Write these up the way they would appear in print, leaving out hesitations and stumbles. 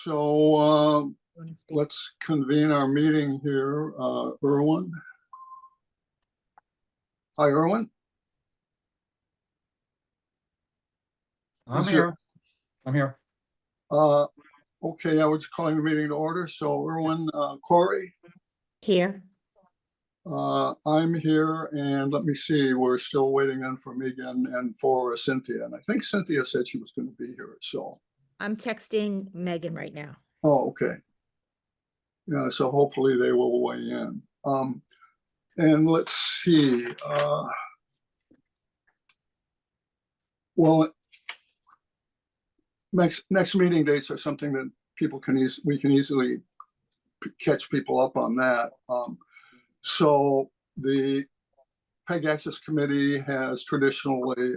So Want to speak? let's convene our meeting here. Erwin. Hi, Erwin. I'm Is here. I'm here. Okay, I was calling the meeting to order. So Erwin, Corey, Here. I'm here, and let me see. We're still waiting in for Megan and for Cynthia, and I think Cynthia said she was going to be here. So, I'm texting Megan right now. oh, okay. Yeah, so hopefully they will weigh in. And let's see. Well, next meeting dates are something that people can we can easily catch people up on that. So the PEG Access Committee has traditionally,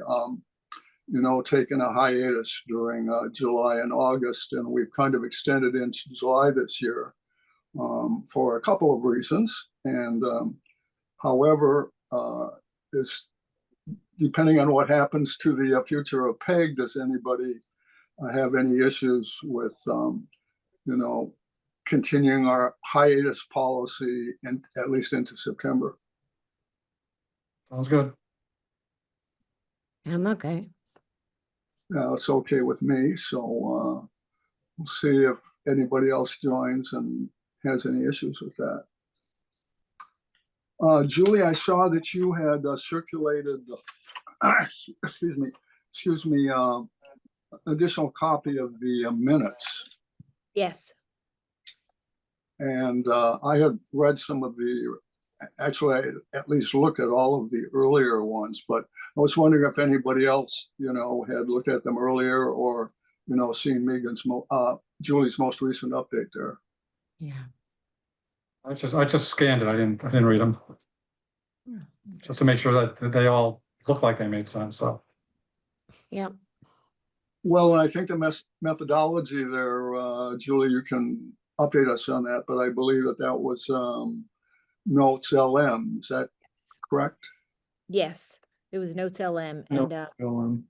taken a hiatus during July and August, and we've kind of extended into July this year for a couple of reasons. And however, is depending on what happens to the future of PEG, does anybody have any issues with, continuing our hiatus policy and at least into September? Sounds good. I'm okay. It's okay with me. So we'll see if anybody else joins and has any issues with that. Julie, I saw that you had circulated, excuse me, additional copy of the minutes. Yes. And I had read some of actually, I at least looked at all of the earlier ones, but I was wondering if anybody else, had looked at them earlier or, seen Julie's most recent update there. Yeah. I just scanned it. I didn't read them. Just to make sure that they all look like they made sense. So Yeah. Well, I think the methodology there, Julie, you can update us on that, but I believe that was Notes LM. Is that correct? Yes. It was Notes LM, Nope. and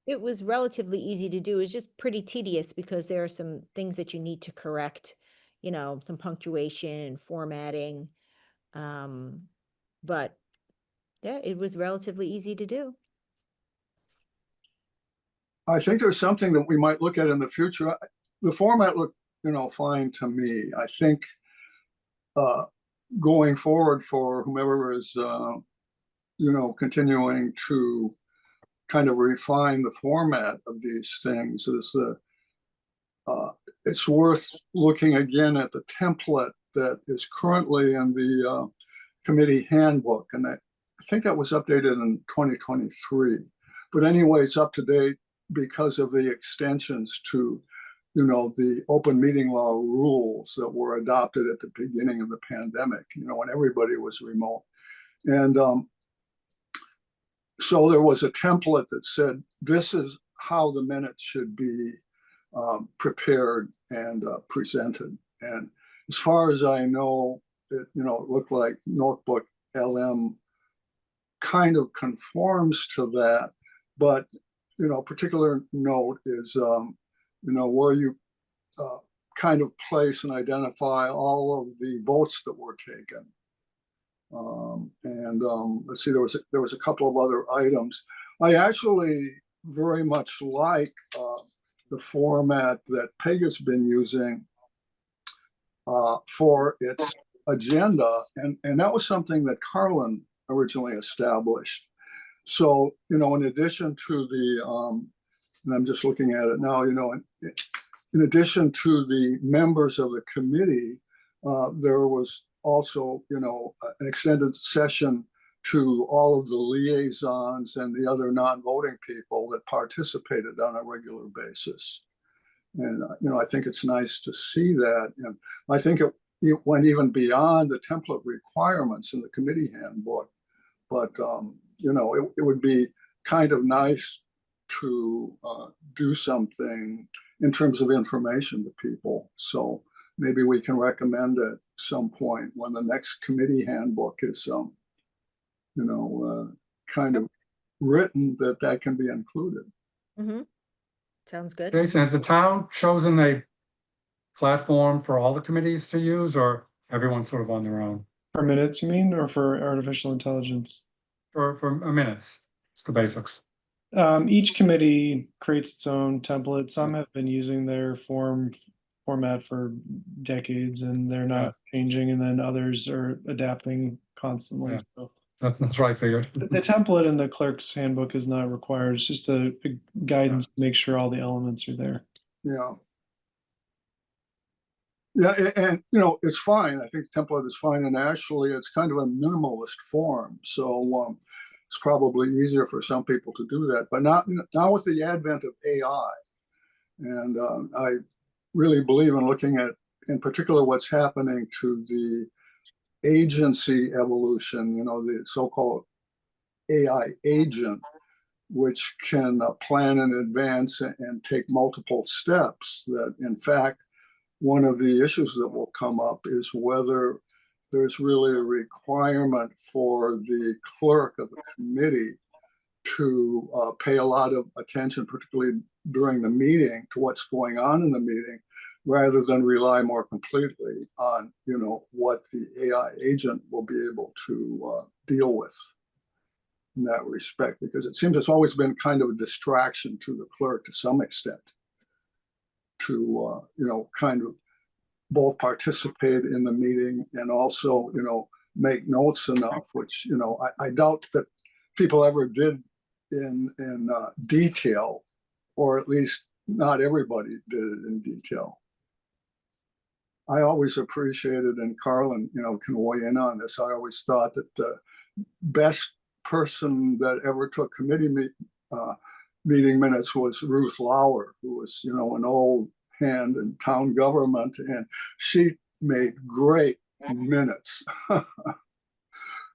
it was relatively easy to do. It's just pretty tedious because there are some things that you need to correct, some punctuation, formatting. But yeah, it was relatively easy to do. I think there's something that we might look at in the future. The format looked, fine to me. I think going forward for whomever is, continuing to kind of refine the format of these things is it's worth looking again at the template that is currently in the committee handbook. And I think that was updated in 2023. But anyway, it's up to date because of the extensions to, the open meeting law rules that were adopted at the beginning of the pandemic, when everybody was remote. And so there was a template that said, this is how the minutes should be prepared and presented. And as far as I know, it looked like Notebook LM kind of conforms to that. But, particular note is, where you kind of place and identify all of the votes that were taken. Let's see, there was a couple of other items. I actually very much like the format that PEG has been using for its agenda, and that was something that Carlin originally established. So, in addition to the, and I'm just looking at it now, in addition to the members of the committee, there was also, an extended session to all of the liaisons and the other non-voting people that participated on a regular basis. And, I think it's nice to see that. And I think it went even beyond the template requirements in the committee handbook. But, it would be kind of nice to do something in terms of information to people. So maybe we can recommend at some point when the next committee handbook is, kind of written, that can be included. Mm-hmm. Sounds good. Jason, has the town chosen a platform for all the committees to use, or everyone's sort of on their own? For minutes, you mean, or for artificial intelligence? For minutes, it's the basics. Each committee creates its own template. Some have been using their format for decades and they're not changing, and then others are adapting constantly. Yeah. So That's what I figured. the template in the clerk's handbook is not required. It's just a guidance to make sure all the elements are there. Yeah. Yeah, and you know, it's fine. I think the template is fine, and actually it's kind of a minimalist form. So it's probably easier for some people to do that, but not now with the advent of AI. And I really believe in looking at, in particular, what's happening to the agency evolution, you know, the so-called AI agent, which can plan in advance and take multiple steps. That, in fact, one of the issues that will come up is whether there's really a requirement for the clerk of the committee to pay a lot of attention, particularly during the meeting, to what's going on in the meeting, rather than rely more completely on, you know, what the AI agent will be able to deal with in that respect, because it seems it's always been kind of a distraction to the clerk to some extent to, you know, kind of both participate in the meeting and also, you know, make notes enough, which, you know, I doubt that people ever did in detail, or at least not everybody did it in detail. I always appreciated, and Carlin, you know, can weigh in on this, I always thought that the best person that ever took committee meeting minutes was Ruth Lauer, who was, you know, an old hand in town government, and she made great minutes.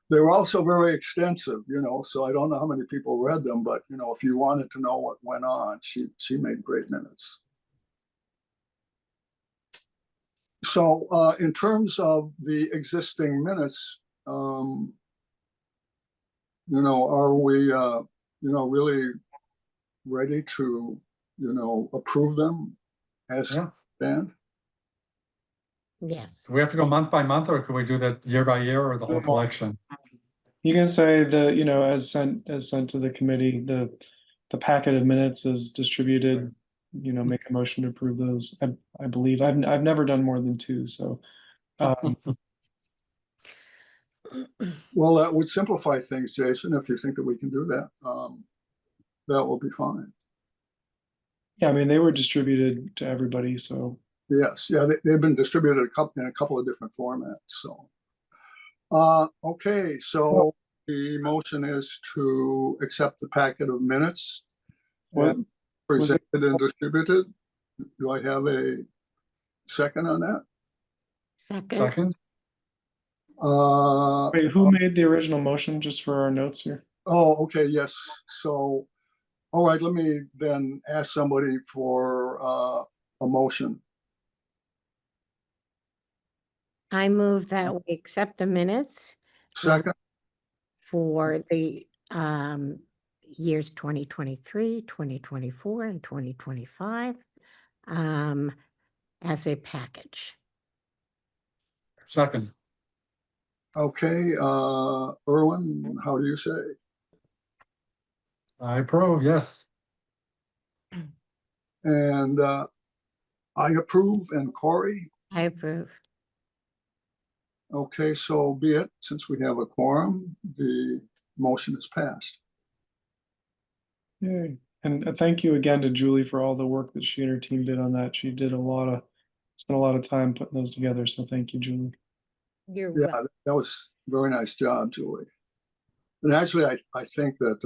They were also very extensive, you know, so I don't know how many people read them, but, you know, if you wanted to know what went on, she made great minutes. So in terms of the existing minutes, you know, are we, you know, really ready to, you know, approve them as stand? Yes. Do we have to go month by month, or can we do that year by year, or the whole collection? You can say that, you know, as sent to the committee, the packet of minutes is distributed, you know, make a motion to approve those. I believe I've never done more than 2, so. Well, that would simplify things, Jason, if you think that we can do that. That will be fine. Yeah, I mean, they were distributed to everybody, so. Yes, yeah, they've been distributed in a couple of different formats, so. Okay, so the motion is to accept the packet of minutes What presented and distributed. Do I have a second on that? Second. Second? Wait, who made the original motion, just for our notes here? Oh, okay, yes. So, all right, let me then ask somebody for a motion. I move that we accept the minutes Second, for the years 2023, 2024, and 2025 as a package. Second. okay, Erwin, how do you say? I approve, yes. And I approve, and Corey? I approve. Okay, so be it. Since we have a quorum, the motion is passed. Yay. And thank you again to Julie for all the work that she and her team did on that. She did spent a lot of time putting those together, so thank you, Julie. You're Yeah, welcome. that was a very nice job, Julie. And actually, I think that,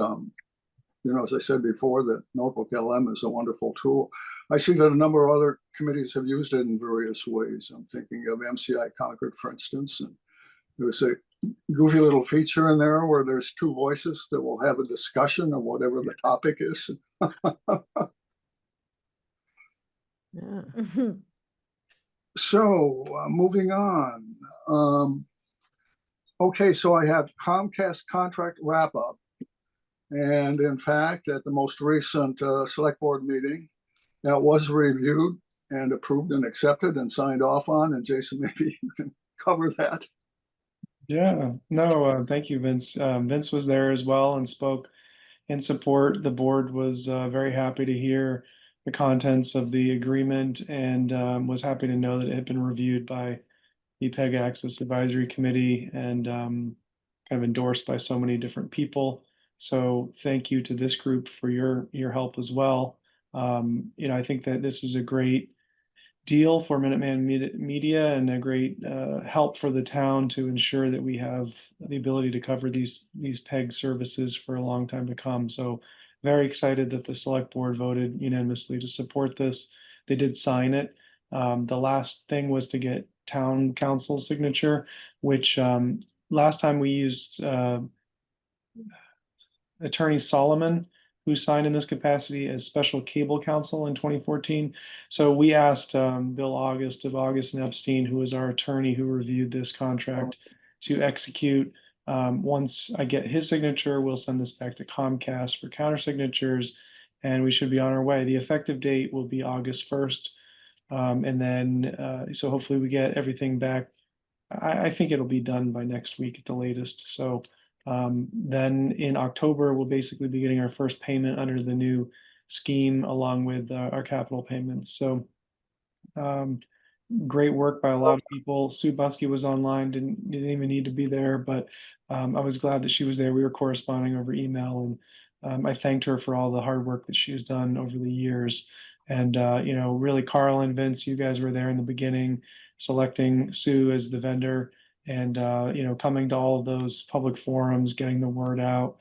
you know, as I said before, that Notebook LM is a wonderful tool. I see that a number of other committees have used it in various ways. I'm thinking of MCI Concord, for instance, and there's a goofy little feature in there where there's 2 voices that will have a discussion of whatever the topic is. Yeah. So moving on. Okay, so I have Comcast contract wrap up. And in fact, at the most recent select board meeting, that was reviewed and approved and accepted and signed off on, and Jason, maybe you can cover that. Yeah, no, thank you, Vince. Vince was there as well and spoke in support. The board was very happy to hear the contents of the agreement and was happy to know that it had been reviewed by the PEG Access Advisory Committee and kind of endorsed by so many different people. So thank you to this group for your help as well. You know, I think that this is a great deal for Minuteman Media and a great help for the town to ensure that we have the ability to cover these PEG services for a long time to come. So very excited that the select board voted unanimously to support this. They did sign it. The last thing was to get town council signature, which last time we used Attorney Solomon, who signed in this capacity as special cable counsel in 2014. So we asked Bill August of August and Epstein, who was our attorney who reviewed this contract, to execute. Once I get his signature, we'll send this back to Comcast for counter signatures, and we should be on our way. The effective date will be August 1st. And then, so hopefully we get everything back. I think it'll be done by next week at the latest. So then in October, we'll basically be getting our first payment under the new scheme along with our capital payments. So great work by a lot of people. Sue Buskey was online, didn't even need to be there, but I was glad that she was there. We were corresponding over email, and I thanked her for all the hard work that she has done over the years. And you know, really, Carl and Vince, you guys were there in the beginning, selecting Sue as the vendor, and you know, coming to all of those public forums, getting the word out,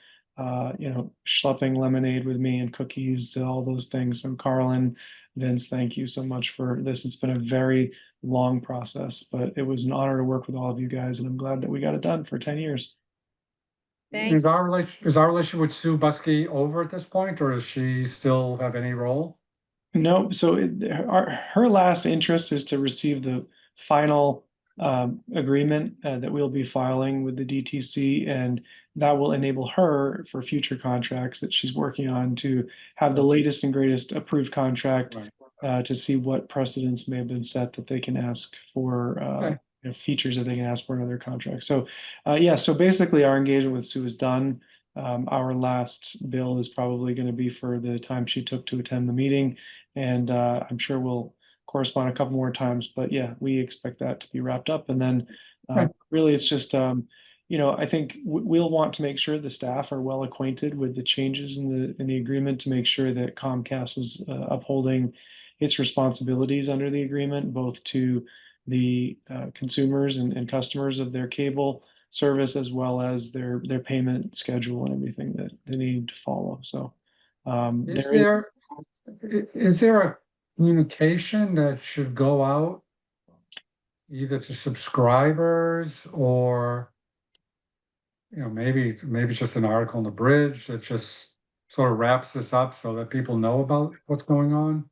you know, schlepping lemonade with me and cookies to all those things. So Carl and Vince, thank you so much for this. It's been a very long process, but it was an honor to work with all of you guys, and I'm glad that we got it done for 10 years. Thank Is our relationship with Sue Buskey over at this point, or does she still have any role? No, so her last interest is to receive the final agreement that we'll be filing with the DTC, and that will enable her for future contracts that she's working on to have the latest and greatest approved contract to see what precedents may have been set that they can ask for, Okay. you know, features that they can ask for in other contracts. So yeah, so basically our engagement with Sue is done. Our last bill is probably going to be for the time she took to attend the meeting, and I'm sure we'll correspond a couple more times. But yeah, we expect that to be wrapped up, and then really it's just you know, I think we'll want to make sure the staff are well acquainted with the changes in the agreement to make sure that Comcast is upholding its responsibilities under the agreement, both to the consumers and customers of their cable service, as well as their payment schedule and everything that they need to follow. So Is there a communication that should go out either to subscribers or, you know, maybe it's just an article in the Bridge that just sort of wraps this up so that people know about what's going on?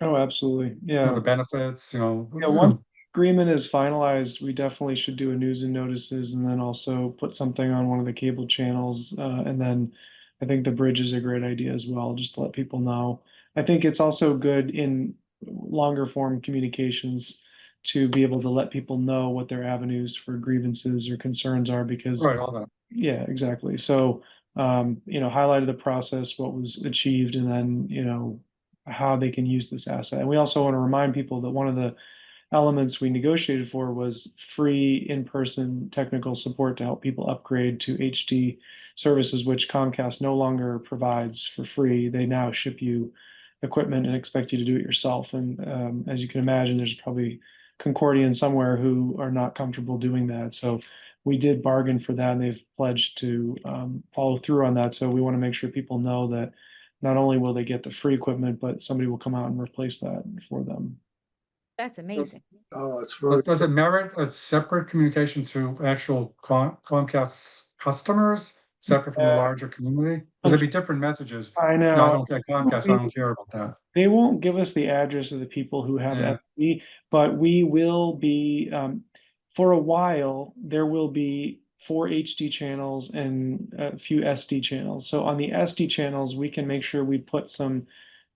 Oh, absolutely. You know, Yeah. the benefits, you know. Yeah, once agreement is finalized, we definitely should do a news and notices and then also put something on one of the cable channels. And then I think the Bridge is a great idea as well, just to let people know. I think it's also good in longer form communications to be able to let people know what their avenues for grievances or concerns are, because Right, all that. yeah, exactly. So you know, highlighted the process, what was achieved, and then, you know, how they can use this asset. And we also want to remind people that one of the elements we negotiated for was free in-person technical support to help people upgrade to HD services, which Comcast no longer provides for free. They now ship you equipment and expect you to do it yourself. And as you can imagine, there's probably Concordian somewhere who are not comfortable doing that. So we did bargain for that, and they've pledged to follow through on that. So we want to make sure people know that not only will they get the free equipment, but somebody will come out and replace that for them. That's amazing. Oh, it's very, Does it merit a separate communication to actual Comcast customers, separate from the larger community? Because it'd be different messages. I You know, I know. don't get Comcast, I don't care about that. They won't give us the address of the people who have Yeah. FD, but we will be, for a while, there will be 4 HD channels and a few SD channels. So on the SD channels, we can make sure we put some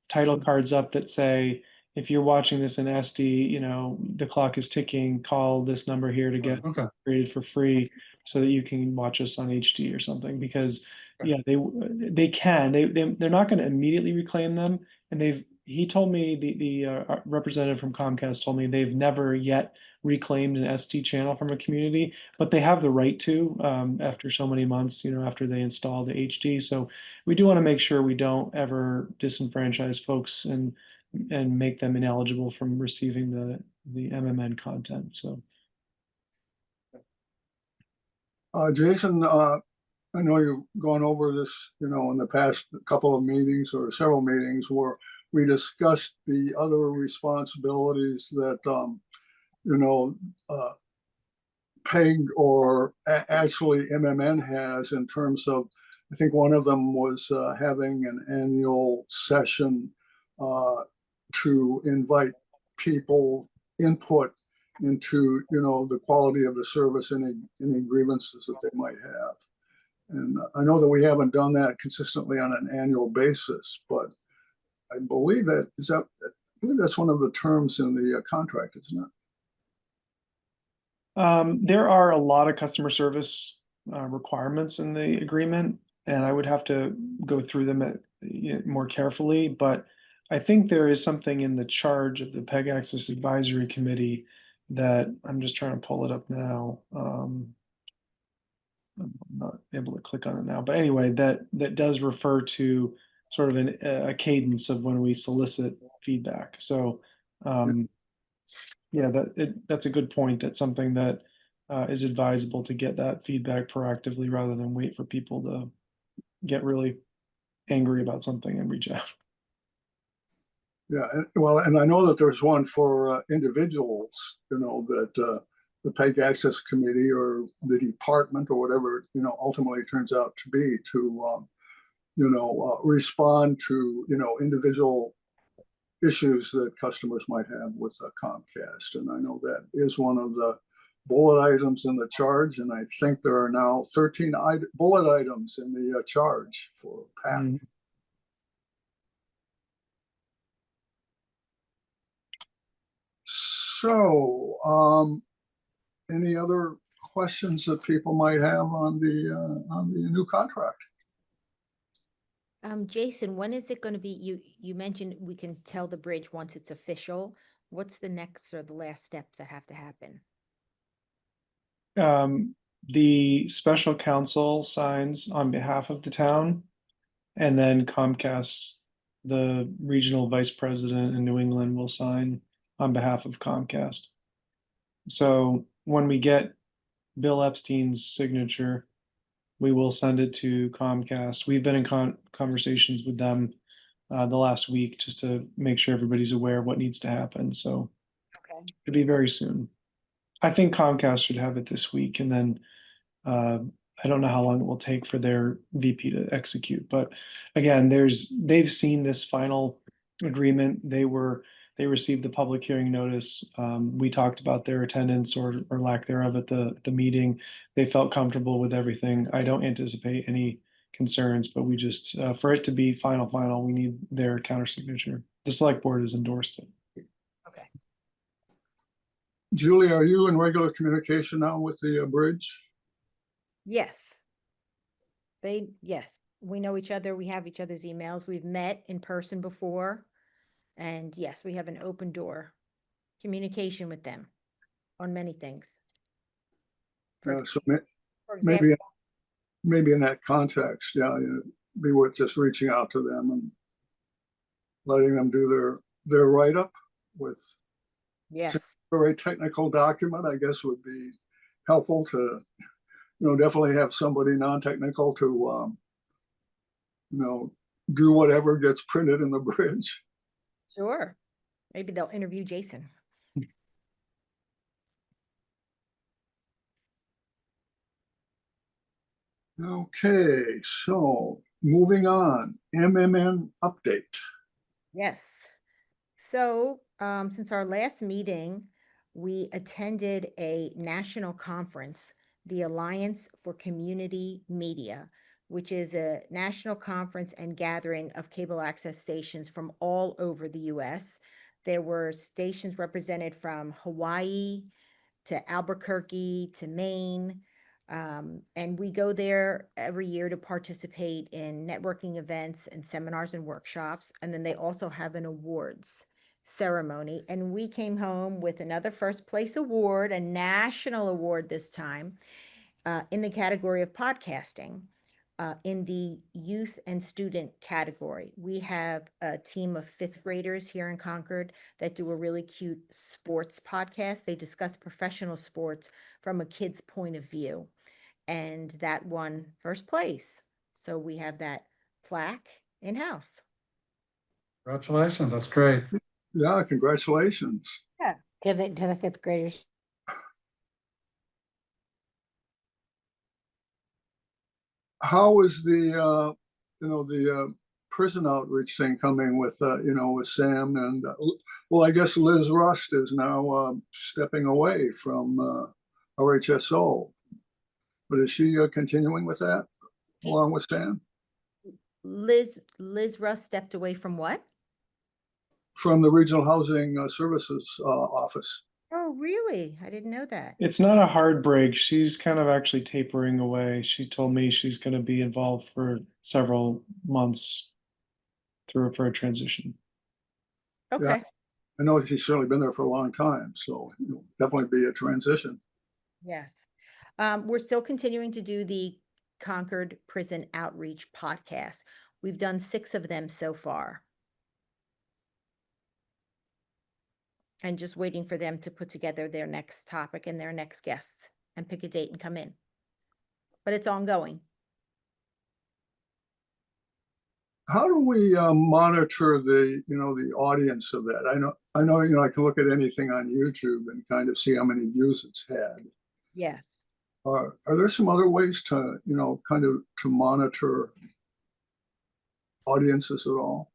title cards up that say, if you're watching this in SD, you know, the clock is ticking, call this number here to get Okay, created for free so that you can watch us on HD or something, because Okay. yeah, they're not going to immediately reclaim them. And he told me, the representative from Comcast told me they've never yet reclaimed an SD channel from a community, but they have the right to, after so many months, you know, after they install the HD. So we do want to make sure we don't ever disenfranchise folks and make them ineligible from receiving the MMN content. So Jason, I know you've gone over this, you know, in the past couple of meetings or several meetings where we discussed the other responsibilities that, you know, PEG or actually MMN has in terms of, I think one of them was having an annual session to invite people input into, you know, the quality of the service, any grievances that they might have. And I know that we haven't done that consistently on an annual basis, but I believe I believe that's one of the terms in the contract, isn't it? there are a lot of customer service requirements in the agreement, and I would have to go through them more carefully. But I think there is something in the charge of the PEG Access Advisory Committee that I'm just trying to pull it up now. I'm not able to click on it now, but anyway, that does refer to sort of a cadence of when we solicit feedback. So, yeah, that's a good point. That's something that is advisable to get that feedback proactively rather than wait for people to get really angry about something and reach out. Yeah, well, and I know that there's one for individuals, you know, that the PEG Access Committee or the department or whatever, you know, ultimately turns out to be to, you know, respond to, you know, individual issues that customers might have with Comcast. And I know that is one of the bullet items in the charge. And I think there are now 13 bullet items in the charge for PAC. Mm. So, any other questions that people might have on the new contract? Jason, when is it going to be? You mentioned we can tell the bridge once it's official. What's the next or the last steps that have to happen? The special counsel signs on behalf of the town, and then Comcast, the regional vice president in New England, will sign on behalf of Comcast. So when we get Bill Epstein's signature, we will send it to Comcast. We've been in conversations with them the last week just to make sure everybody's aware of what needs to happen. So Okay. it'll be very soon. I think Comcast should have it this week, and then I don't know how long it will take for their VP to execute. But again, they've seen this final agreement. They received the public hearing notice. We talked about their attendance or lack thereof at the meeting. They felt comfortable with everything. I don't anticipate any concerns, but we just for it to be final, we need their counter signature. The select board has endorsed it. Okay. Julie, are you in regular communication now with the bridge? Yes. Yes, we know each other. We have each other's emails. We've met in person before. And yes, we have an open door communication with them on many things. For, So for example, maybe in that context, yeah, be worth just reaching out to them and letting them do their write-up with yes, a very technical document, I guess would be helpful to, you know, definitely have somebody non-technical to, you know, do whatever gets printed in the bridge. sure. Maybe they'll interview Jason. Okay, so moving on, MMN update. Yes. So, since our last meeting, we attended a national conference, the Alliance for Community Media, which is a national conference and gathering of cable access stations from all over the US. There were stations represented from Hawaii to Albuquerque to Maine. And we go there every year to participate in networking events and seminars and workshops. And then they also have an awards ceremony. And we came home with another first place award, a national award this time, in the category of podcasting. In the youth and student category, we have a team of fifth graders here in Concord that do a really cute sports podcast. They discuss professional sports from a kid's point of view, and that won first place. So we have that plaque in-house. Congratulations, that's great. Yeah, congratulations. To the fifth graders. How is the, the prison outreach thing coming with, with Sam and, well, I guess Liz Rust is now stepping away from RHSO. But is she continuing with that along with Sam? Liz Russ stepped away from what? From the Regional Housing Services Office. Oh, really? I didn't know that. It's not a hard break. She's kind of actually tapering away. She told me she's going to be involved for several months for a transition. Okay. I know she's certainly been there for a long time, so definitely be a transition. Yes. We're still continuing to do the Concord Prison Outreach podcast. We've done 6 of them so far. And just waiting for them to put together their next topic and their next guests and pick a date and come in. But it's ongoing. How do we monitor the audience of that? I know I can look at anything on YouTube and kind of see how many views it's had. Yes. Are there some other ways to kind of to monitor audiences at all?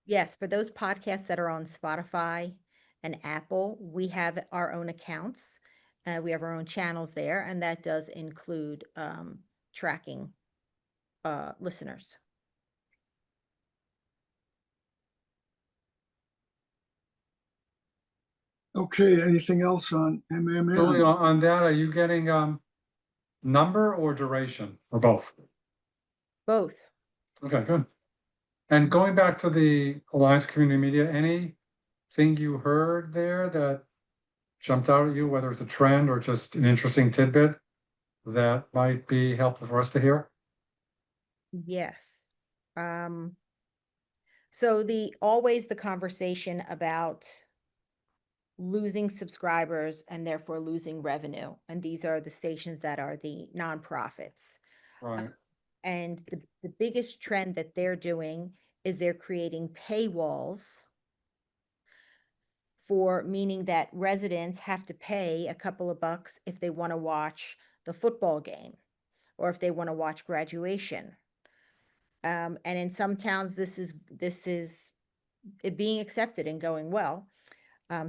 Yes, for those podcasts that are on Spotify and Apple, we have our own accounts. We have our own channels there, and that does include tracking listeners. Okay, anything else on MMM? Julie, on that, are you getting number or duration or both? Both. Okay, good. And going back to the Alliance Community Media, anything you heard there that jumped out at you, whether it's a trend or just an interesting tidbit that might be helpful for us to hear? Yes. So always the conversation about losing subscribers and therefore losing revenue. And these are the stations that are the nonprofits. Right. And the biggest trend that they're doing is they're creating paywalls, for meaning that residents have to pay a couple of bucks if they want to watch the football game or if they want to watch graduation. And in some towns, this is it being accepted and going well.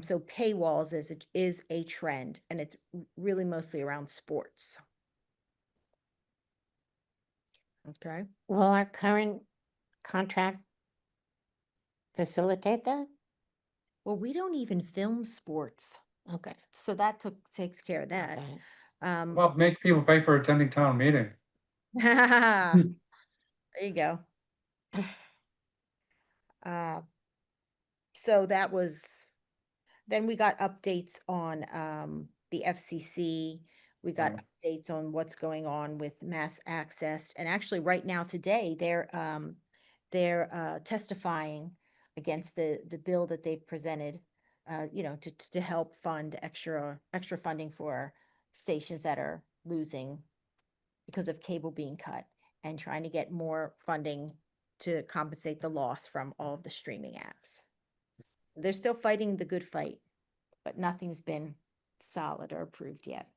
So paywalls is a trend, and it's really mostly around sports. Okay. Will our current contract facilitate that? Well, we don't even film sports, Okay. so that takes care of that. Okay. Well, make people pay for attending town meeting. There you go. So that was, then we got updates on the FCC. We got updates on what's going on with Mass Access. And actually right now today, they're testifying against the bill that they've presented, to help fund extra funding for stations that are losing because of cable being cut, and trying to get more funding to compensate the loss from all of the streaming apps. They're still fighting the good fight, but nothing's been solid or approved yet.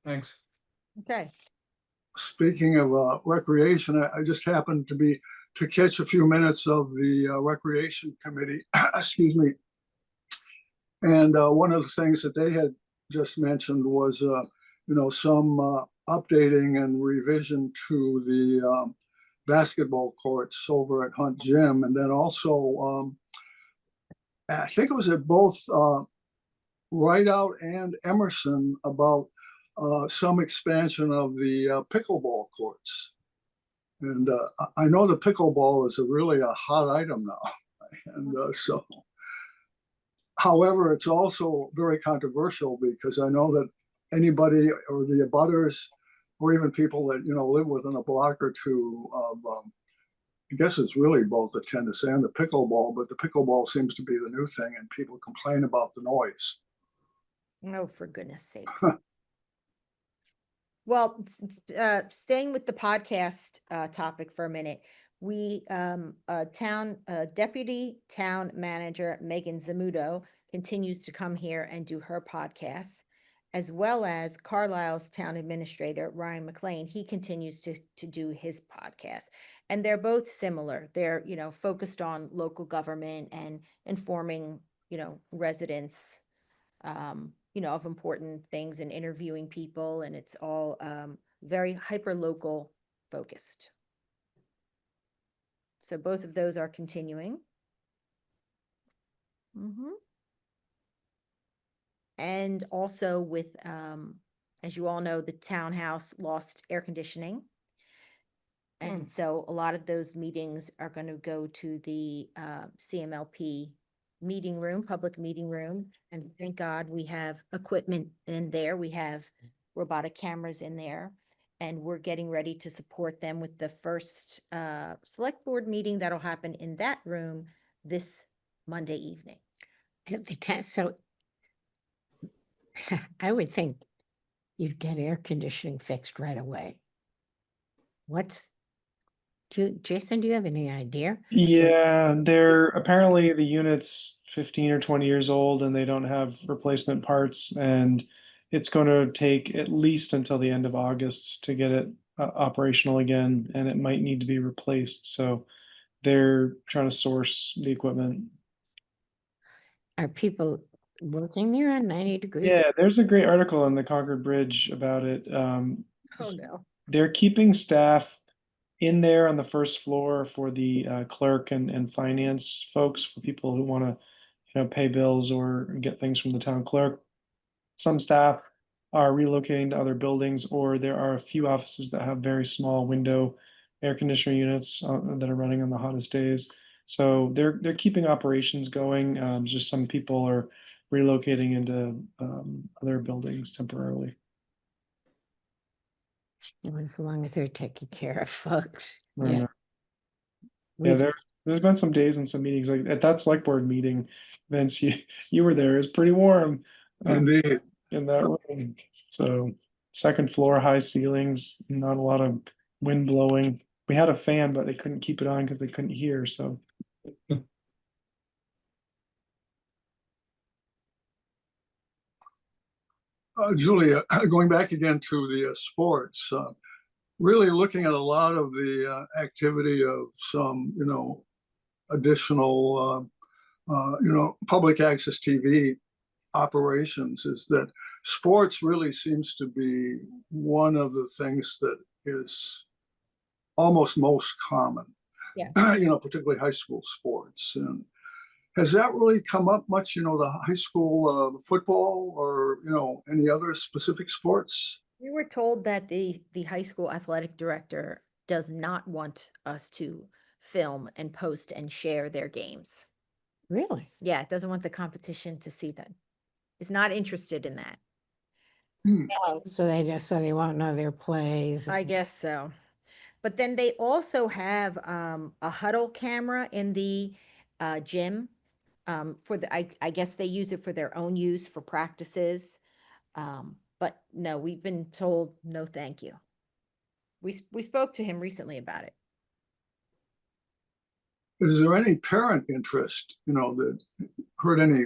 Thanks. Okay. Speaking of recreation, I just happened to catch a few minutes of the Recreation Committee, excuse me. And one of the things that they had just mentioned was, some updating and revision to basketball courts over at Hunt Gym, and then also I think it was at both Rideout and Emerson about some expansion of the pickleball courts. And I know the pickleball is really a hot item now. And so, however, it's also very controversial because I know that anybody or the abutters or even people that, live within a block or two of, I guess it's really both the tennis and the pickleball, but the pickleball seems to be the new thing and people complain about the noise. Oh, for goodness sakes. Well, staying with the podcast topic for a minute, we Deputy Town Manager Megan Zamudo continues to come here and do her podcasts, as well as Carlisle's Town Administrator Ryan McLean. He continues to do his podcast, and they're both similar. They're focused on local government and informing residents of important things and interviewing people, and it's all very hyper local focused. So both of those are continuing. And also with, as you all know, the townhouse lost air conditioning. And so a lot of those meetings are going to go to the CMLP meeting room, public meeting room. And thank God we have equipment in there. We have robotic cameras in there. And we're getting ready to support them with the first select board meeting that'll happen in that room this Monday evening. So I would think you'd get air conditioning fixed right away. Jason, do you have any idea? Yeah, they're apparently the unit's 15 or 20 years old and they don't have replacement parts, and it's going to take at least until the end of August to get it operational again, and it might need to be replaced. So they're trying to source the equipment. Are people working there on 90 degrees? Yeah, there's a great article on the Concord Bridge about it. Oh, no. They're keeping staff in there on the first floor for the clerk and finance folks, for people who want to, pay bills or get things from the town clerk. Some staff are relocating to other buildings, or there are a few offices that have very small window air conditioner units that are running on the hottest days. So they're keeping operations going. Just some people are relocating into other buildings temporarily. As long as they're taking care of folks. I Yeah. know. Yeah, We've- there's been some days and some meetings like at that select board meeting, Vince, you were there. It was pretty warm Indeed. in that room. So second floor, high ceilings, not a lot of wind blowing. We had a fan, but they couldn't keep it on because they couldn't hear. So Julia, going back again to the sports, really looking at a lot of the activity of some, additional, public access TV operations, is that sports really seems to be one of the things that is almost most common. Yeah. Particularly high school sports. And has that really come up much, the high school football or, any other specific sports? We were told that the high school athletic director does not want us to film and post and share their games. Really? Yeah, doesn't want the competition to see them. Is not interested in that. So they won't know their plays. I guess so. But then they also have a huddle camera in the gym for the, I guess they use it for their own use for practices. But no, we've been told no, thank you. We spoke to him recently about it. Is there any parent interest, that heard any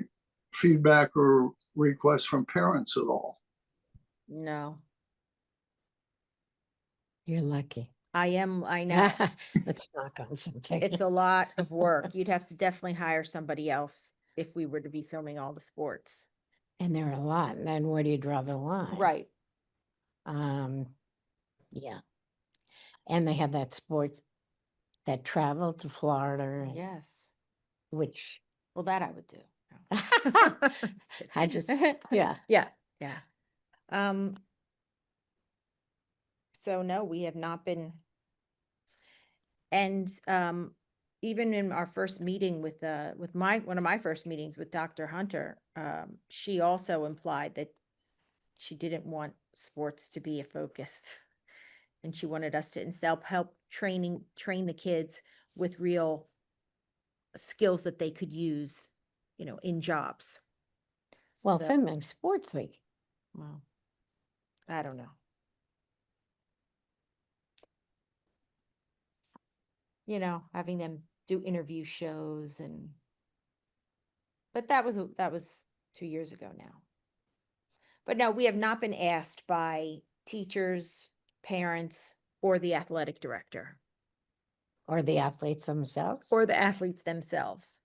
feedback or requests from parents at all? No, You're lucky. I know. Let's knock on some It's a lot of work. You'd have to definitely hire somebody else if we were to be filming all the sports. And there are a lot. And then where do you draw the line? Right. Yeah. And they have that sports that travel to Florida, Yes. which Well, that I would do. No. I just, yeah. Yeah, yeah. So no, we have not been. And even in our first meeting with one of my first meetings with Dr. Hunter, she also implied that she didn't want sports to be a focus. And she wanted us to instead help train the kids with real skills that they could use, in jobs. Well, So, Finland Sports League. well, I don't know. Having them do interview shows but that was 2 years ago now. But no, we have not been asked by teachers, parents, or the athletic director, Or the athletes themselves. or the athletes themselves.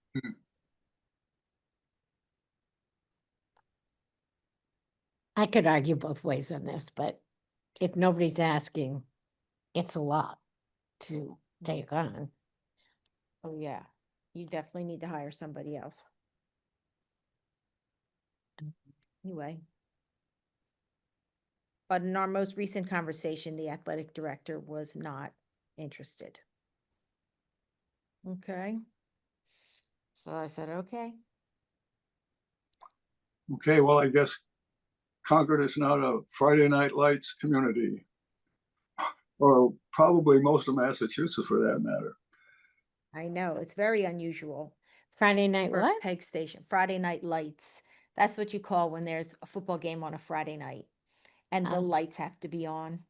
I could argue both ways on this, but if nobody's asking, it's a lot to take on. Oh, yeah. You definitely need to hire somebody else. Anyway. But in our most recent conversation, the athletic director was not interested. Okay. So I said, okay. Okay, well, I guess Concord is not a Friday Night Lights community, or probably most of Massachusetts for that matter. I know, it's very unusual Friday night for what? Peg Station, Friday Night Lights. That's what you call when there's a football game on a Friday night. And the Oh. lights have to be on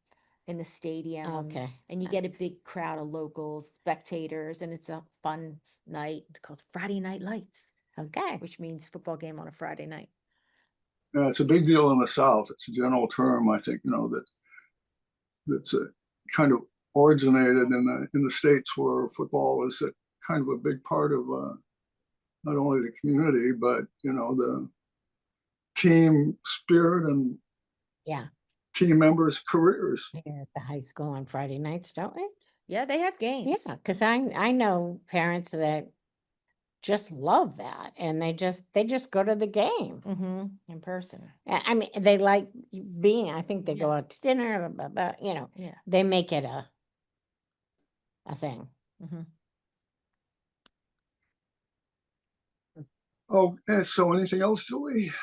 in the stadium. Okay. And you get a big crowd of locals, spectators, and it's a fun night. It's called Friday Night Lights, Okay. which means football game on a Friday night. It's a big deal in the South. It's a general term, I think, that's kind of originated in the states where football is a kind of a big part of not only the community, but the team spirit and Yeah. team members' careers. Here at the high school on Friday nights, don't we? Yeah, they have games. Yeah, because I know parents that just love that, and they just go to the game. Mm-hmm. In person. I mean, they like being. I think they go Yeah. out to dinner, but Yeah. they make it a thing. Mm-hmm. Oh, and so anything else, Julie?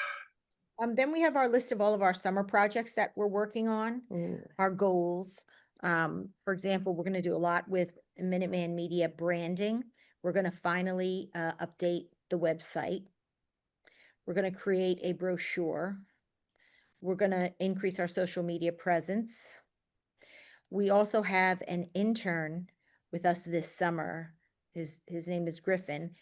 Then we have our list of all of our summer projects that we're working on, Ooh. our goals. For example, we're going to do a lot with Minuteman Media branding. We're going to finally update the website. We're going to create a brochure. We're going to increase our social media presence. We also have an intern with us this summer. His name is Griffin.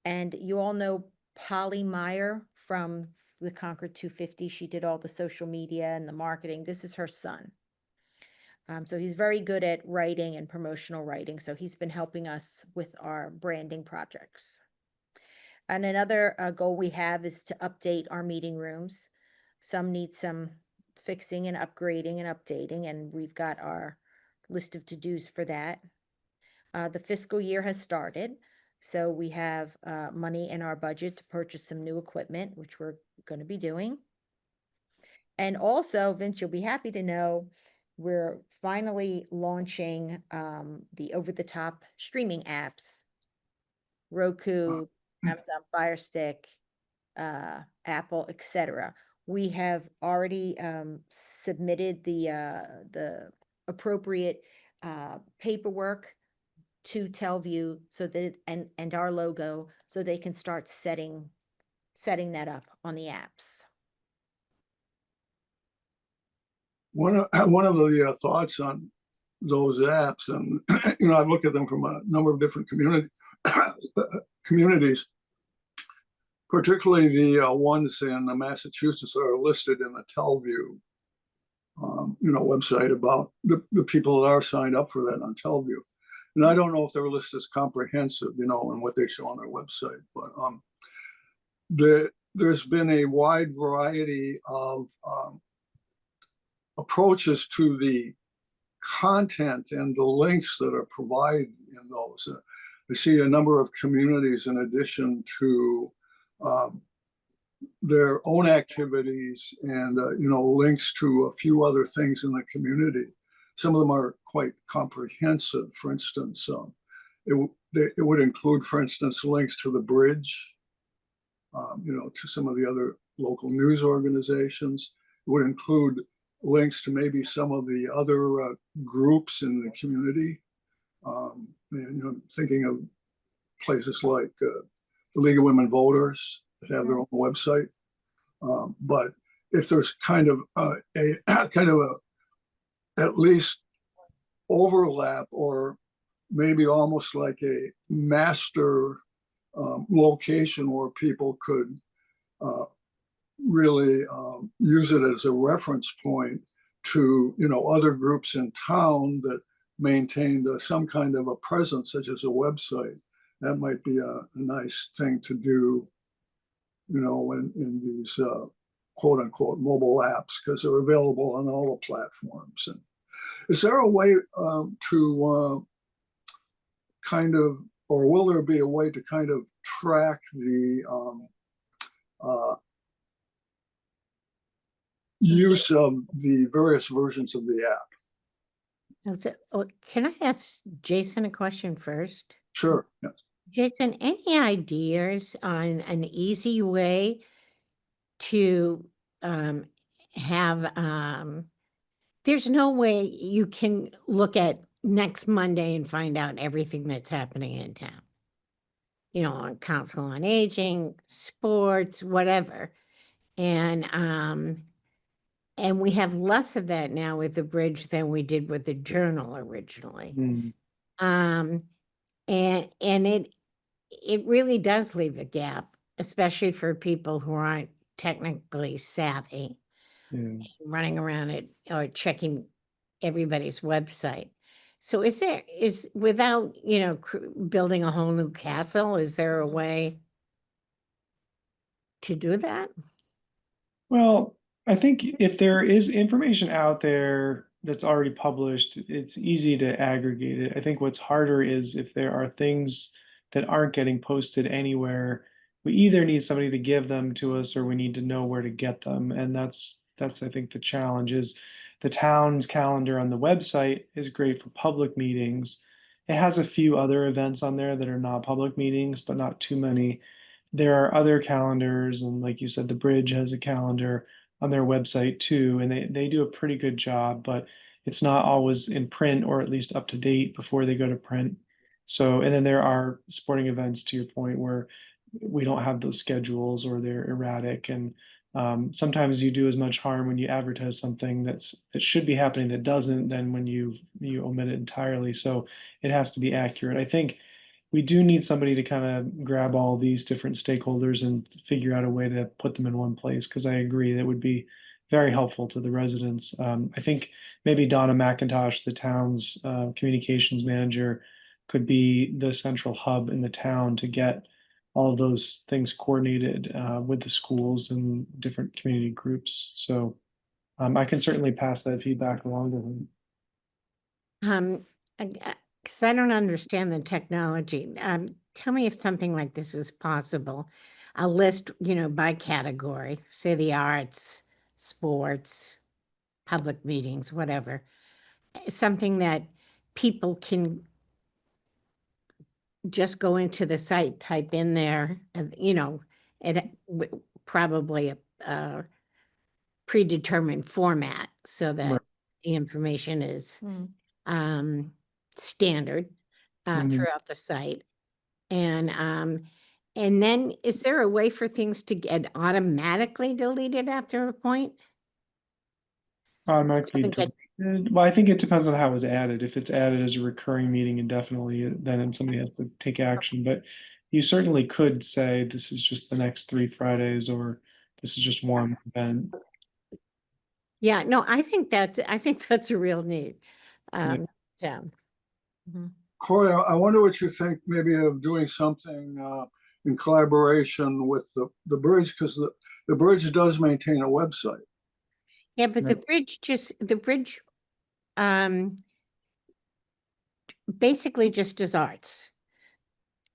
And you all know Polly Meyer from the Concord 250. She did all the social media and the marketing. This is her son. So he's very good at writing and promotional writing. So he's been helping us with our branding projects. And another goal we have is to update our meeting rooms. Some need some fixing and upgrading and updating, and we've got our list of to-dos for that. The fiscal year has started, so we have money in our budget to purchase some new equipment, which we're going to be doing. And also, Vince, you'll be happy to know we're finally launching the over-the-top streaming apps, Roku, Amazon Fire Stick, Apple, etc. We have already submitted the appropriate paperwork to Telview so that and our logo so they can start setting that up on the apps. One of the thoughts on those apps, and I've looked at them from a number of different communities, particularly the ones in Massachusetts that are listed in the Telview, website about the people that are signed up for that on Telview. And I don't know if their list is comprehensive, and what they show on their website, but there's been a wide variety of approaches to the content and the links that are provided in those. I see a number of communities, in addition to their own activities and links to a few other things in the community. Some of them are quite comprehensive. For instance, it would include, for instance, links to the bridge, to some of the other local news organizations. It would include links to maybe some of the other groups in the community. Thinking of places like the League of Women Voters that have their own website. But if there's kind of at least overlap, or maybe almost like a master location where people could really use it as a reference point to other groups in town that maintained some kind of a presence, such as a website. That might be a nice thing to do, in these quote unquote mobile apps, because they're available on all the platforms. And is there a way to kind of, or will there be a way to kind of track the use of the various versions of the app? Can I ask Jason a question first? Sure. Yes. Jason, any ideas on an easy way to have, there's no way you can look at next Monday and find out everything that's happening in town. On Council on Aging, sports, whatever. And we have less of that now with the bridge than we did with the Journal originally. And it really does leave a gap, especially for people who aren't technically savvy, running around it or checking everybody's website. So is without, building a whole new castle, is there a way to do that? Well, I think if there is information out there that's already published, it's easy to aggregate it. I think what's harder is if there are things that aren't getting posted anywhere, we either need somebody to give them to us or we need to know where to get them. And that's I think the challenge is the town's calendar on the website is great for public meetings. It has a few other events on there that are not public meetings, but not too many. There are other calendars, and like you said, the bridge has a calendar on their website too, and they do a pretty good job, but it's not always in print, or at least up to date before they go to print. So, and then there are sporting events, to your point, where we don't have those schedules or they're erratic. And sometimes you do as much harm when you advertise something that should be happening that doesn't, than when you omit it entirely. So it has to be accurate. I think we do need somebody to kind of grab all these different stakeholders and figure out a way to put them in one place, because I agree that would be very helpful to the residents. I think maybe Donna McIntosh, the town's communications manager, could be the central hub in the town to get all of those things coordinated with the schools and different community groups. So I can certainly pass that feedback along to him. Because I don't understand the technology. Tell me if something like this is possible. A list, by category, say the arts, sports, public meetings, whatever. Something that people can just go into the site, type in there, it probably a predetermined format so that Right. the information is standard throughout the site. And then is there a way for things to get automatically deleted after a point? Automatically Doesn't get- deleted. Well, I think it depends on how it was added. If it's added as a recurring meeting indefinitely, then somebody has to take action. But you certainly could say this is just the next 3 Fridays, or this is just one event. Yeah, no, I think that's a real need. Yeah. Yeah. Corey, I wonder what you think maybe of doing something in collaboration with the bridge, because the bridge does maintain a website. Yeah, but the bridge basically just desserts.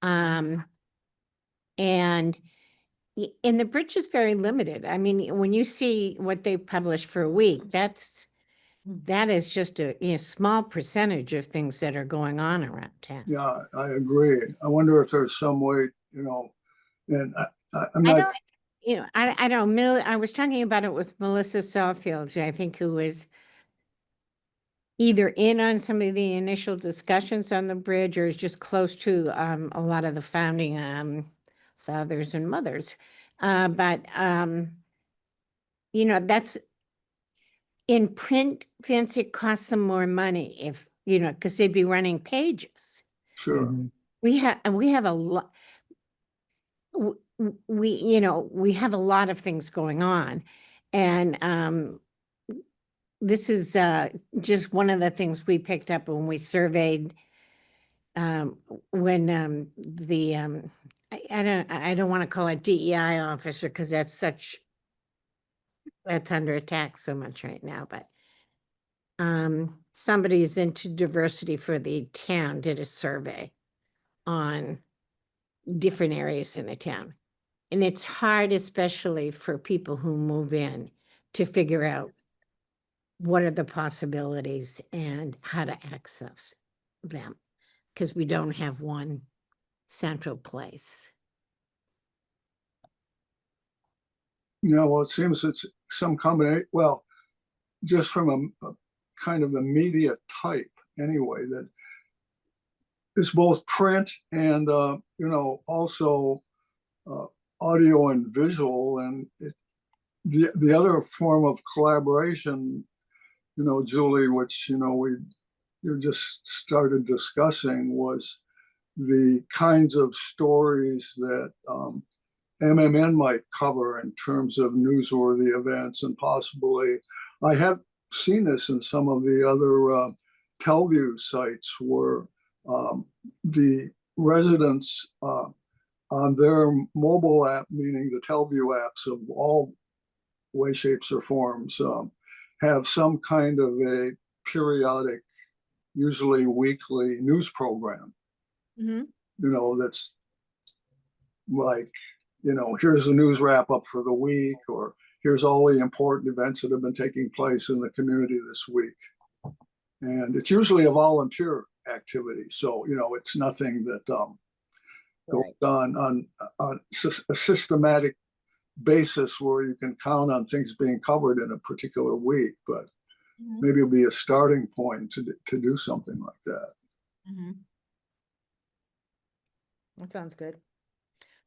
And the bridge is very limited. I mean, when you see what they publish for a week, that is just a small percentage of things that are going on around town. Yeah, I agree. I wonder if there's some way, and I'm I not, don't, I don't, I was talking about it with Melissa Sawfield, I think, who was either in on some of the initial discussions on the bridge or is just close to a lot of the founding fathers and mothers. But that's in print, Vince, it costs them more money if, because they'd be running pages. sure. Mhm. We have a lot. We have a lot of things going on, and this is just one of the things we picked up when we surveyed when I don't want to call it DEI officer because that's under attack so much right now, but somebody's into diversity for the town did a survey on different areas in the town. And it's hard, especially for people who move in, to figure out what are the possibilities and how to access them, because we don't have one central place. Yeah, well, it seems it's some combination, well, just from a kind of a media type anyway, that is both print and, also audio and visual. And the other form of collaboration, Julie, which, you just started discussing, was the kinds of stories that MMN might cover in terms of newsworthy events, and possibly, I have seen this in some of the other Telview sites where the residents on their mobile app, meaning the Telview apps of all ways, shapes, or forms, have some kind of a periodic, usually weekly news program, that's like, here's the news wrap up for the week, or here's all the important events that have been taking place in the community this week. And it's usually a volunteer activity. So, it's nothing that goes on a systematic basis where you can count on things being covered in a particular week, but maybe it'll be a starting point to do something like that. That sounds good.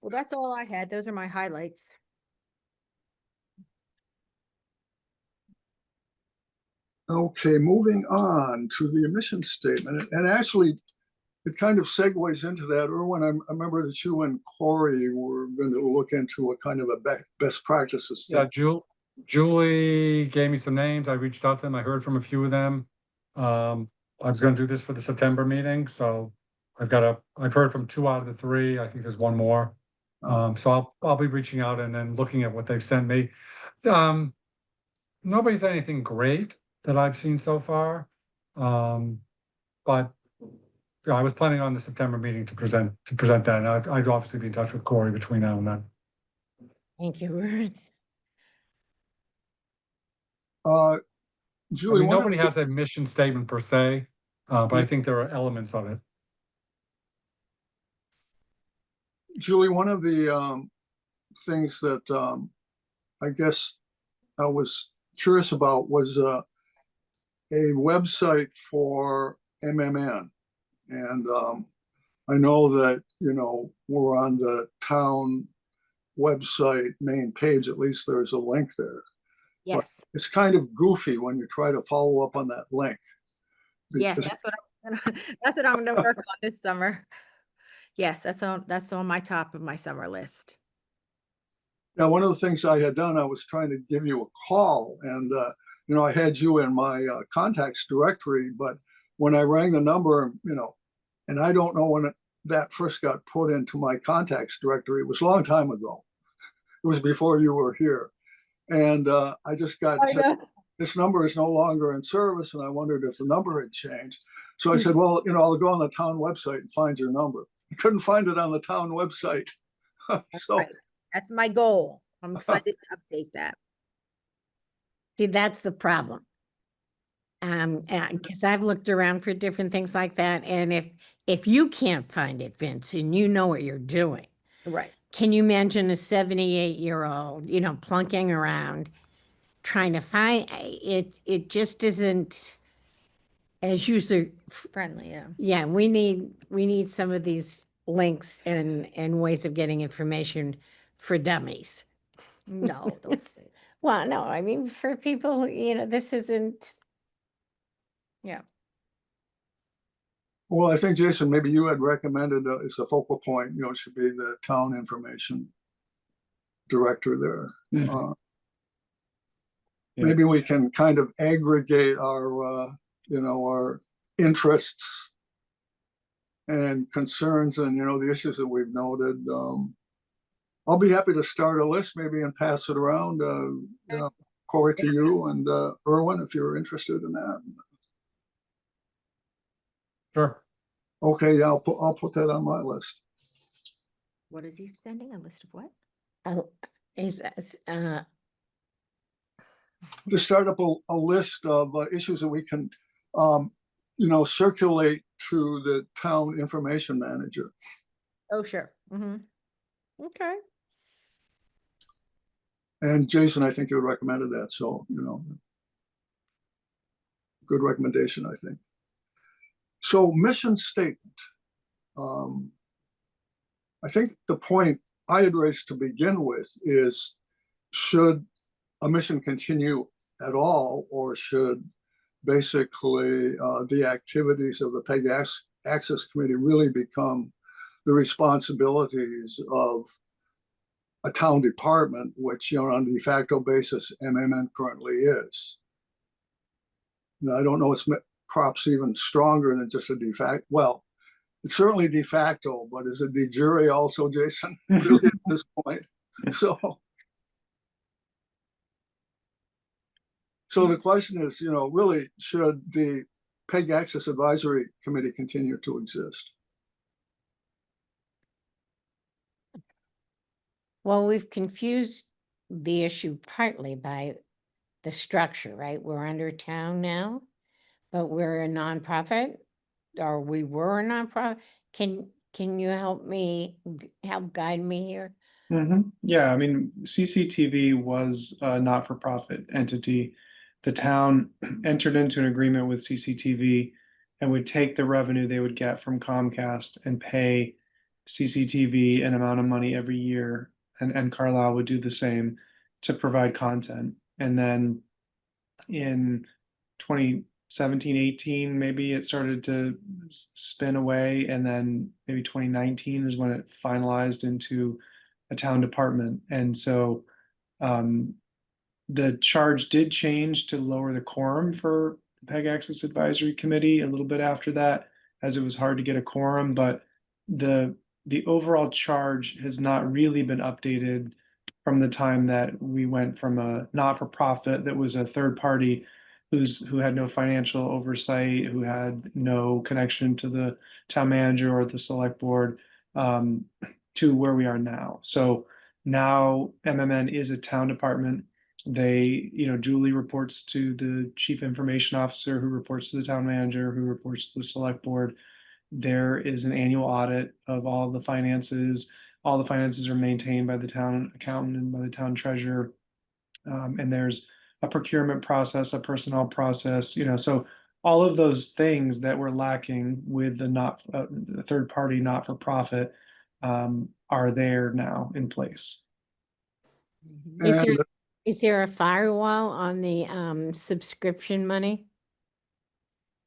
Well, that's all I had. Those are my highlights. Okay, moving on to the emission statement. And actually, it kind of segues into that. Erwin, I remember that you and Corey were going to look into a kind of a best practices thing. Yeah, Julie gave me some names. I reached out to them. I heard from a few of them. I was going to do this for the September meeting, so I've heard from 2 out of the 3. I think there's 1 more. So I'll be reaching out and then looking at what they've sent me. Nobody's said anything great that I've seen so far. But I was planning on the September meeting to present that. And I'd obviously be in touch with Corey between now and then. Thank you, Warren. Julie, Nobody has a mission statement per se, but I think there are elements of it. Julie, one of the things that I guess I was curious about was a website for MMN. And I know that, we're on the town website main page, at least there's a link there. Yes. But it's kind of goofy when you try to follow up on that link. Yes, Because- that's what I'm going to work on this summer. Yes, that's on my top of my summer list. Now, one of the things I had done, I was trying to give you a call, and I had you in my contacts directory, but when I rang the number, and I don't know when that first got put into my contacts directory, it was a long time ago. It was before you were here. And I just got this number is no longer in service, and I wondered if the number had changed. So I said, well, I'll go on the town website and find your number. I couldn't find it on the town website. So, Right. That's my goal. I'm excited to update that. See, that's the problem. Because I've looked around for different things like that, and if you can't find it, Vince, and you know what you're doing, Right. can you imagine a 78-year-old, plunking around trying to find it? It just isn't as user. Friendly, yeah. Yeah, we need some of these links and ways of getting information for dummies. No, don't say that. Well, no, I mean, for people, this isn't. Yeah. well, I think, Jason, maybe you had recommended as a focal point, it should be the town information director there. Mhm. Yeah. Maybe we can kind of aggregate our interests and concerns and, the issues that we've noted. I'll be happy to start a list maybe and pass it around, Corey, to you and Erwin, if you're interested in that. Sure. Okay, yeah, I'll put that on my list. What is he sending? A list of what? To start up a list of issues that we can, circulate to the town information manager. Oh, sure. Okay. And Jason, I think you recommended that, so, good recommendation, I think. So mission statement. I think the point I had raised to begin with is, should a mission continue at all, or should basically the activities of the PEG Access Committee really become the responsibilities of a town department, which, on a de facto basis, MMN currently is. Now, I don't know, it's perhaps even stronger than just a de facto. Well, it's certainly de facto, but is it de jure also, Jason? Really at this point. So the question is, really, should the PEG Access Advisory Committee continue to exist? Well, we've confused the issue partly by the structure, right? We're under town now, but we're a nonprofit, or we were a nonprofit. Can you help guide me here? Yeah, I mean, CCTV was a not-for-profit entity. The town entered into an agreement with CCTV and would take the revenue they would get from Comcast and pay CCTV an amount of money every year, and Carlisle would do the same to provide content. And then in 2017, 18, maybe it started to spin away, and then maybe 2019 is when it finalized into a town department. And so the charge did change to lower the quorum for the PEG Access Advisory Committee a little bit after that, as it was hard to get a quorum, but the overall charge has not really been updated from the time that we went from a not-for-profit that was a third party who had no financial oversight, who had no connection to the town manager or the select board, to where we are now. So now MMN is a town department. They, Julie reports to the chief information officer, who reports to the town manager, who reports to the select board. There is an annual audit of all the finances. All the finances are maintained by the town accountant and by the town treasurer. And there's a procurement process, a personnel process, so all of those things that were lacking with the third party not-for-profit are there now in place. And Is there a firewall on the subscription money?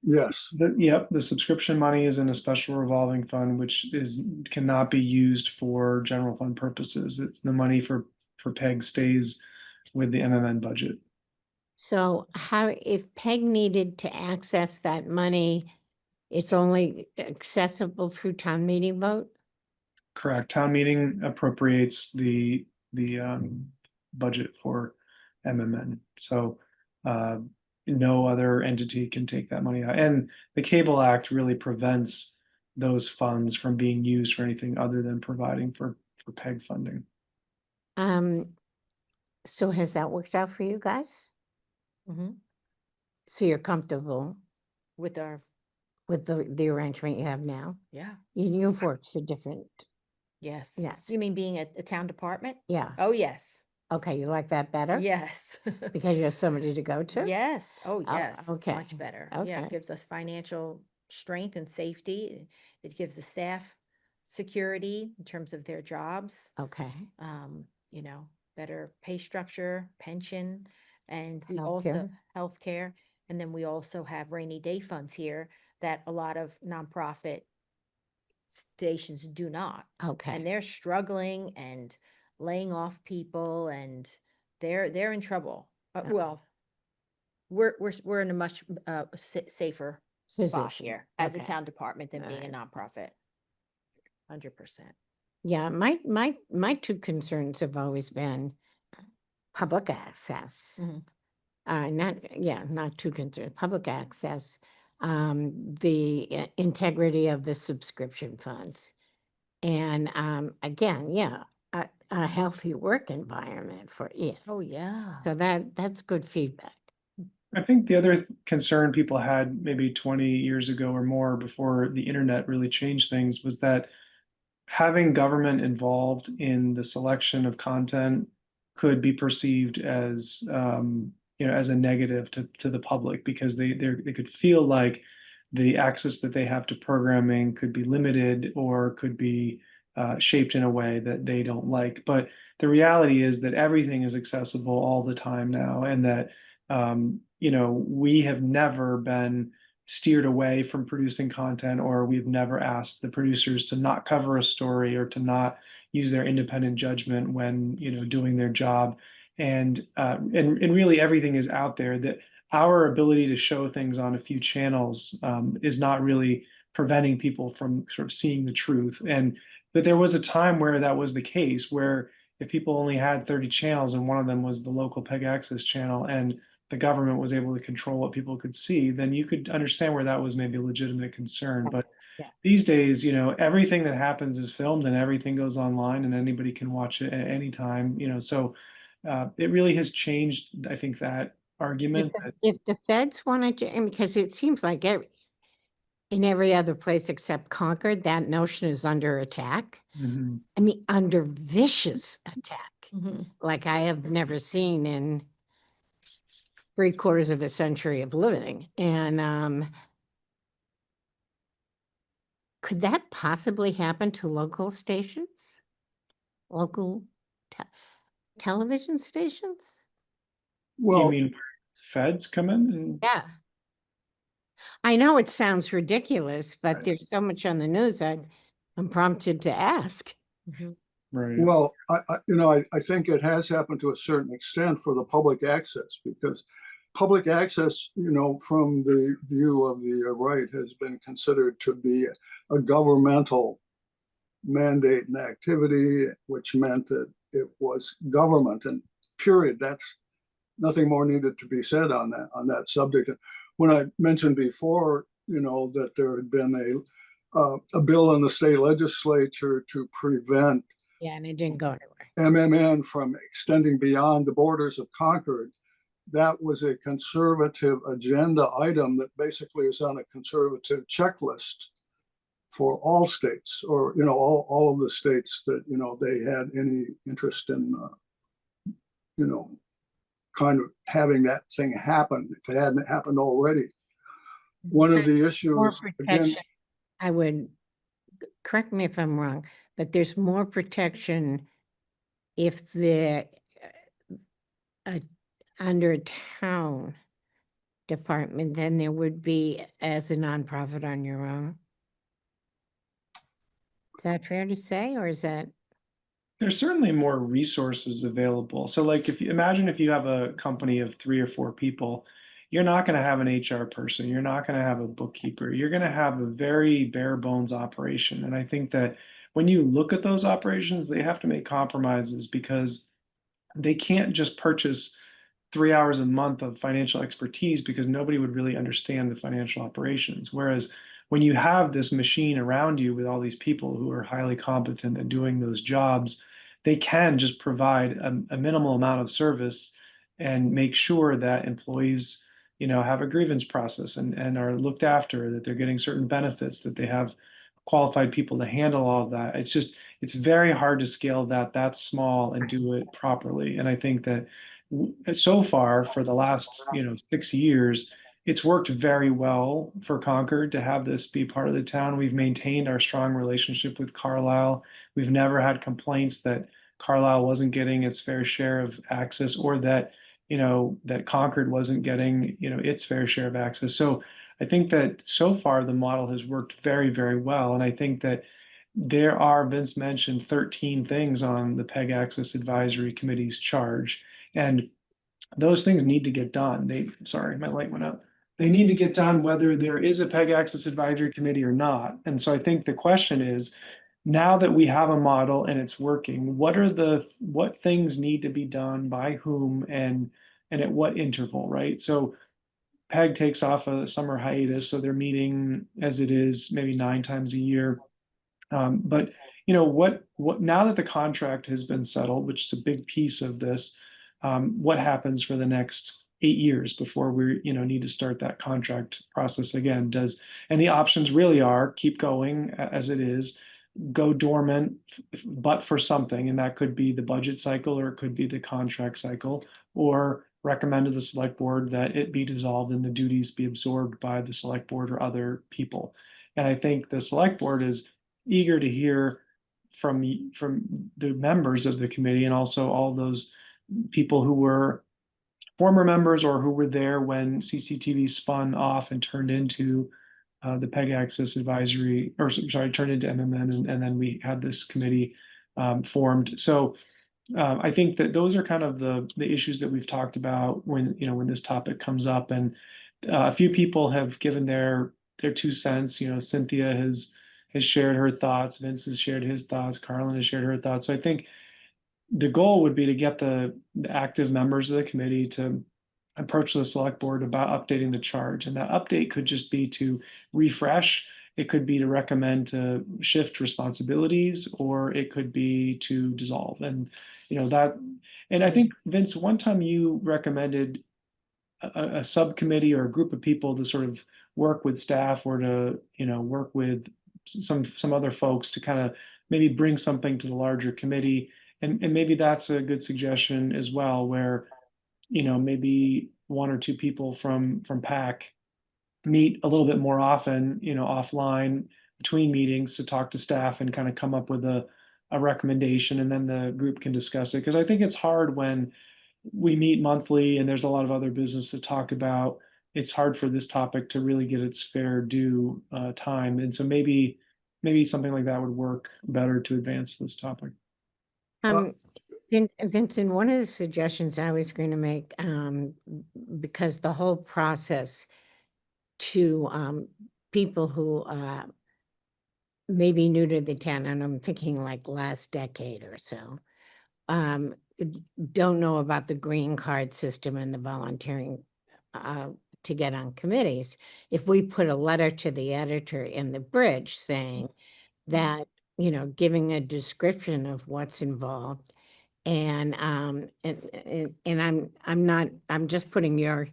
yes, Yep, the subscription money is in a special revolving fund, which cannot be used for general fund purposes. It's the money for PEG stays with the MMN budget. So if PEG needed to access that money, it's only accessible through town meeting vote? Correct. Town meeting appropriates the budget for MMN. So no other entity can take that money out. And the Cable Act really prevents those funds from being used for anything other than providing for PEG funding. So has that worked out for you guys? Mm-hmm. So you're comfortable With our, with the arrangement you have now? yeah, You've worked for different, yes. Yes. You mean being a town department? yeah. Oh, yes, Okay, you like that better? yes. Because you have somebody to go to? Yes, oh, yes, it's okay, much better. Yeah, okay. it gives us financial strength and safety. It gives the staff security in terms of their jobs. Okay, You know, better pay structure, pension, and we also healthcare. And then we also have rainy day funds here that a lot of nonprofit stations do not. And okay, they're struggling and laying off people, and they're in trouble. Okay. Well, we're in a much safer spot Position, here as a okay. town department than being a Alright. nonprofit. 100%. yeah, my two concerns have always been public access. Mhm. Not two concerns, public access, the integrity of the subscription funds. And, again, yeah, a healthy work environment for, yes. Oh, yeah. So that's good feedback. I think the other concern people had maybe 20 years ago or more before the internet really changed things was that having government involved in the selection of content could be perceived as as a negative to the public because they could feel like the access that they have to programming could be limited or could be shaped in a way that they don't like. But the reality is that everything is accessible all the time now, and that we have never been steered away from producing content, or we've never asked the producers to not cover a story or to not use their independent judgment when doing their job. And really everything is out there. That our ability to show things on a few channels is not really preventing people from sort of seeing the truth. And but there was a time where that was the case, where if people only had 30 channels and one of them was the local PEG access channel, and the government was able to control what people could see, then you could understand where that was maybe a legitimate concern. But Yeah. these days, everything that happens is filmed and everything goes online and anybody can watch it at any time, so it really has changed, I think, that argument. If the feds wanted to, and because it seems like in every other place except Concord, that notion is under attack. Mhm. I mean, under vicious attack, Mhm. like I have never seen in 3/4 of a century of living. And could that possibly happen to local stations? Local television stations? You Well, mean feds come in and Yeah. I know it sounds ridiculous, but Right. there's so much on the news, I'm prompted to ask. Mhm. right? well, I think it has happened to a certain extent for the public access, because public access, from the view of the right, has been considered to be a governmental mandate and activity, which meant that it was government, and period. That's nothing more needed to be said on that subject. When I mentioned before, that there had been a bill in the state legislature to prevent Yeah, and it didn't go anywhere. MMN from extending beyond the borders of Concord, that was a conservative agenda item that basically is on a conservative checklist for all states, or all of the states that they had any interest in kind of having that thing happen if it hadn't happened already. One of the More issues, again, protection. I would, correct me if I'm wrong, but there's more protection if the under a town department than there would be as a nonprofit on your own. Is that fair to say, or is that? There's certainly more resources available. So like if you imagine if you have a company of 3 or 4 people, you're not going to have an HR person, you're not going to have a bookkeeper, you're going to have a very bare bones operation. And I think that when you look at those operations, they have to make compromises because they can't just purchase 3 hours a month of financial expertise because nobody would really understand the financial operations. Whereas when you have this machine around you with all these people who are highly competent at doing those jobs, they can just provide a minimal amount of service and make sure that employees, have a grievance process and are looked after, that they're getting certain benefits, that they have qualified people to handle all of that. It's very hard to scale that small and do it properly. And I think that so far for the last, 6 years, it's worked very well for Concord to have this be part of the town. We've maintained our strong relationship with Carlisle. We've never had complaints that Carlisle wasn't getting its fair share of access, or that, that Concord wasn't getting, its fair share of access. So I think that so far the model has worked very, very well. And I think that there are, Vince mentioned 13 things on the PEG Access Advisory Committee's charge. And those things need to get done. Sorry, my light went up. They need to get done whether there is a PEG Access Advisory Committee or not. And so I think the question is, now that we have a model and it's working, what things need to be done by whom and at what interval, right? So PEG takes off a summer hiatus, so they're meeting as it is maybe 9 times a year. But what now that the contract has been settled, which is a big piece of this, what happens for the next 8 years before we need to start that contract process again? And the options really are keep going as it is, go dormant, but for something, and that could be the budget cycle, or it could be the contract cycle, or recommend to the select board that it be dissolved and the duties be absorbed by the select board or other people. And I think the select board is eager to hear from the members of the committee, and also all those people who were former members or who were there when CCTV spun off and turned into the PEG Access Advisory, or sorry, turned into MMN, and then we had this committee formed. So I think that those are kind of the issues that we've talked about when this topic comes up, and a few people have given their 2 cents. Cynthia has shared her thoughts, Vince has shared his thoughts, Carlin has shared her thoughts. So I think the goal would be to get the active members of the committee to approach the select board about updating the charge. And that update could just be to refresh. It could be to recommend to shift responsibilities, or it could be to dissolve. And, and I think, Vince, one time you recommended a subcommittee or a group of people to sort of work with staff, or to, work with some other folks to kind of maybe bring something to the larger committee. And maybe that's a good suggestion as well, where maybe 1 or 2 people from PAC meet a little bit more often, offline between meetings, to talk to staff and kind of come up with a recommendation, and then the group can discuss it. Because I think it's hard when we meet monthly and there's a lot of other business to talk about. It's hard for this topic to really get its fair due time. And so maybe something like that would work better to advance this topic. Vincent, one of the suggestions I was going to make, because the whole process to people who may be new to the town, and I'm thinking like last decade or so, don't know about the green card system and the volunteering to get on committees. If we put a letter to the editor in the Bridge saying that, giving a description of what's involved, and I'm just putting your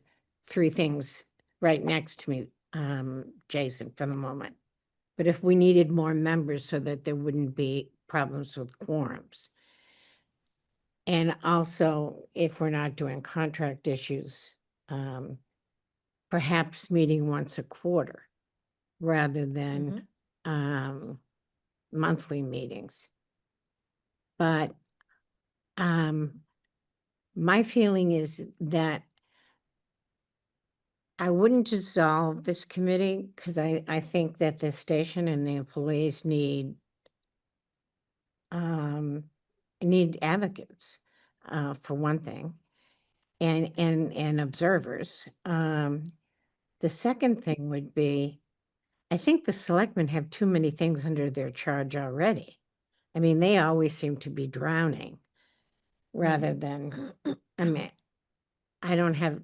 3 things right next to me, Jason, for the moment. But if we needed more members so that there wouldn't be problems with quorums. And also, if we're not doing contract issues, perhaps meeting once a quarter rather than monthly meetings. But my feeling is that I wouldn't dissolve this committee, because I think that the station and the employees need advocates, for one thing, and observers. The second thing would be, I think the selectmen have too many things under their charge already. I mean, they always seem to be drowning rather than, I don't have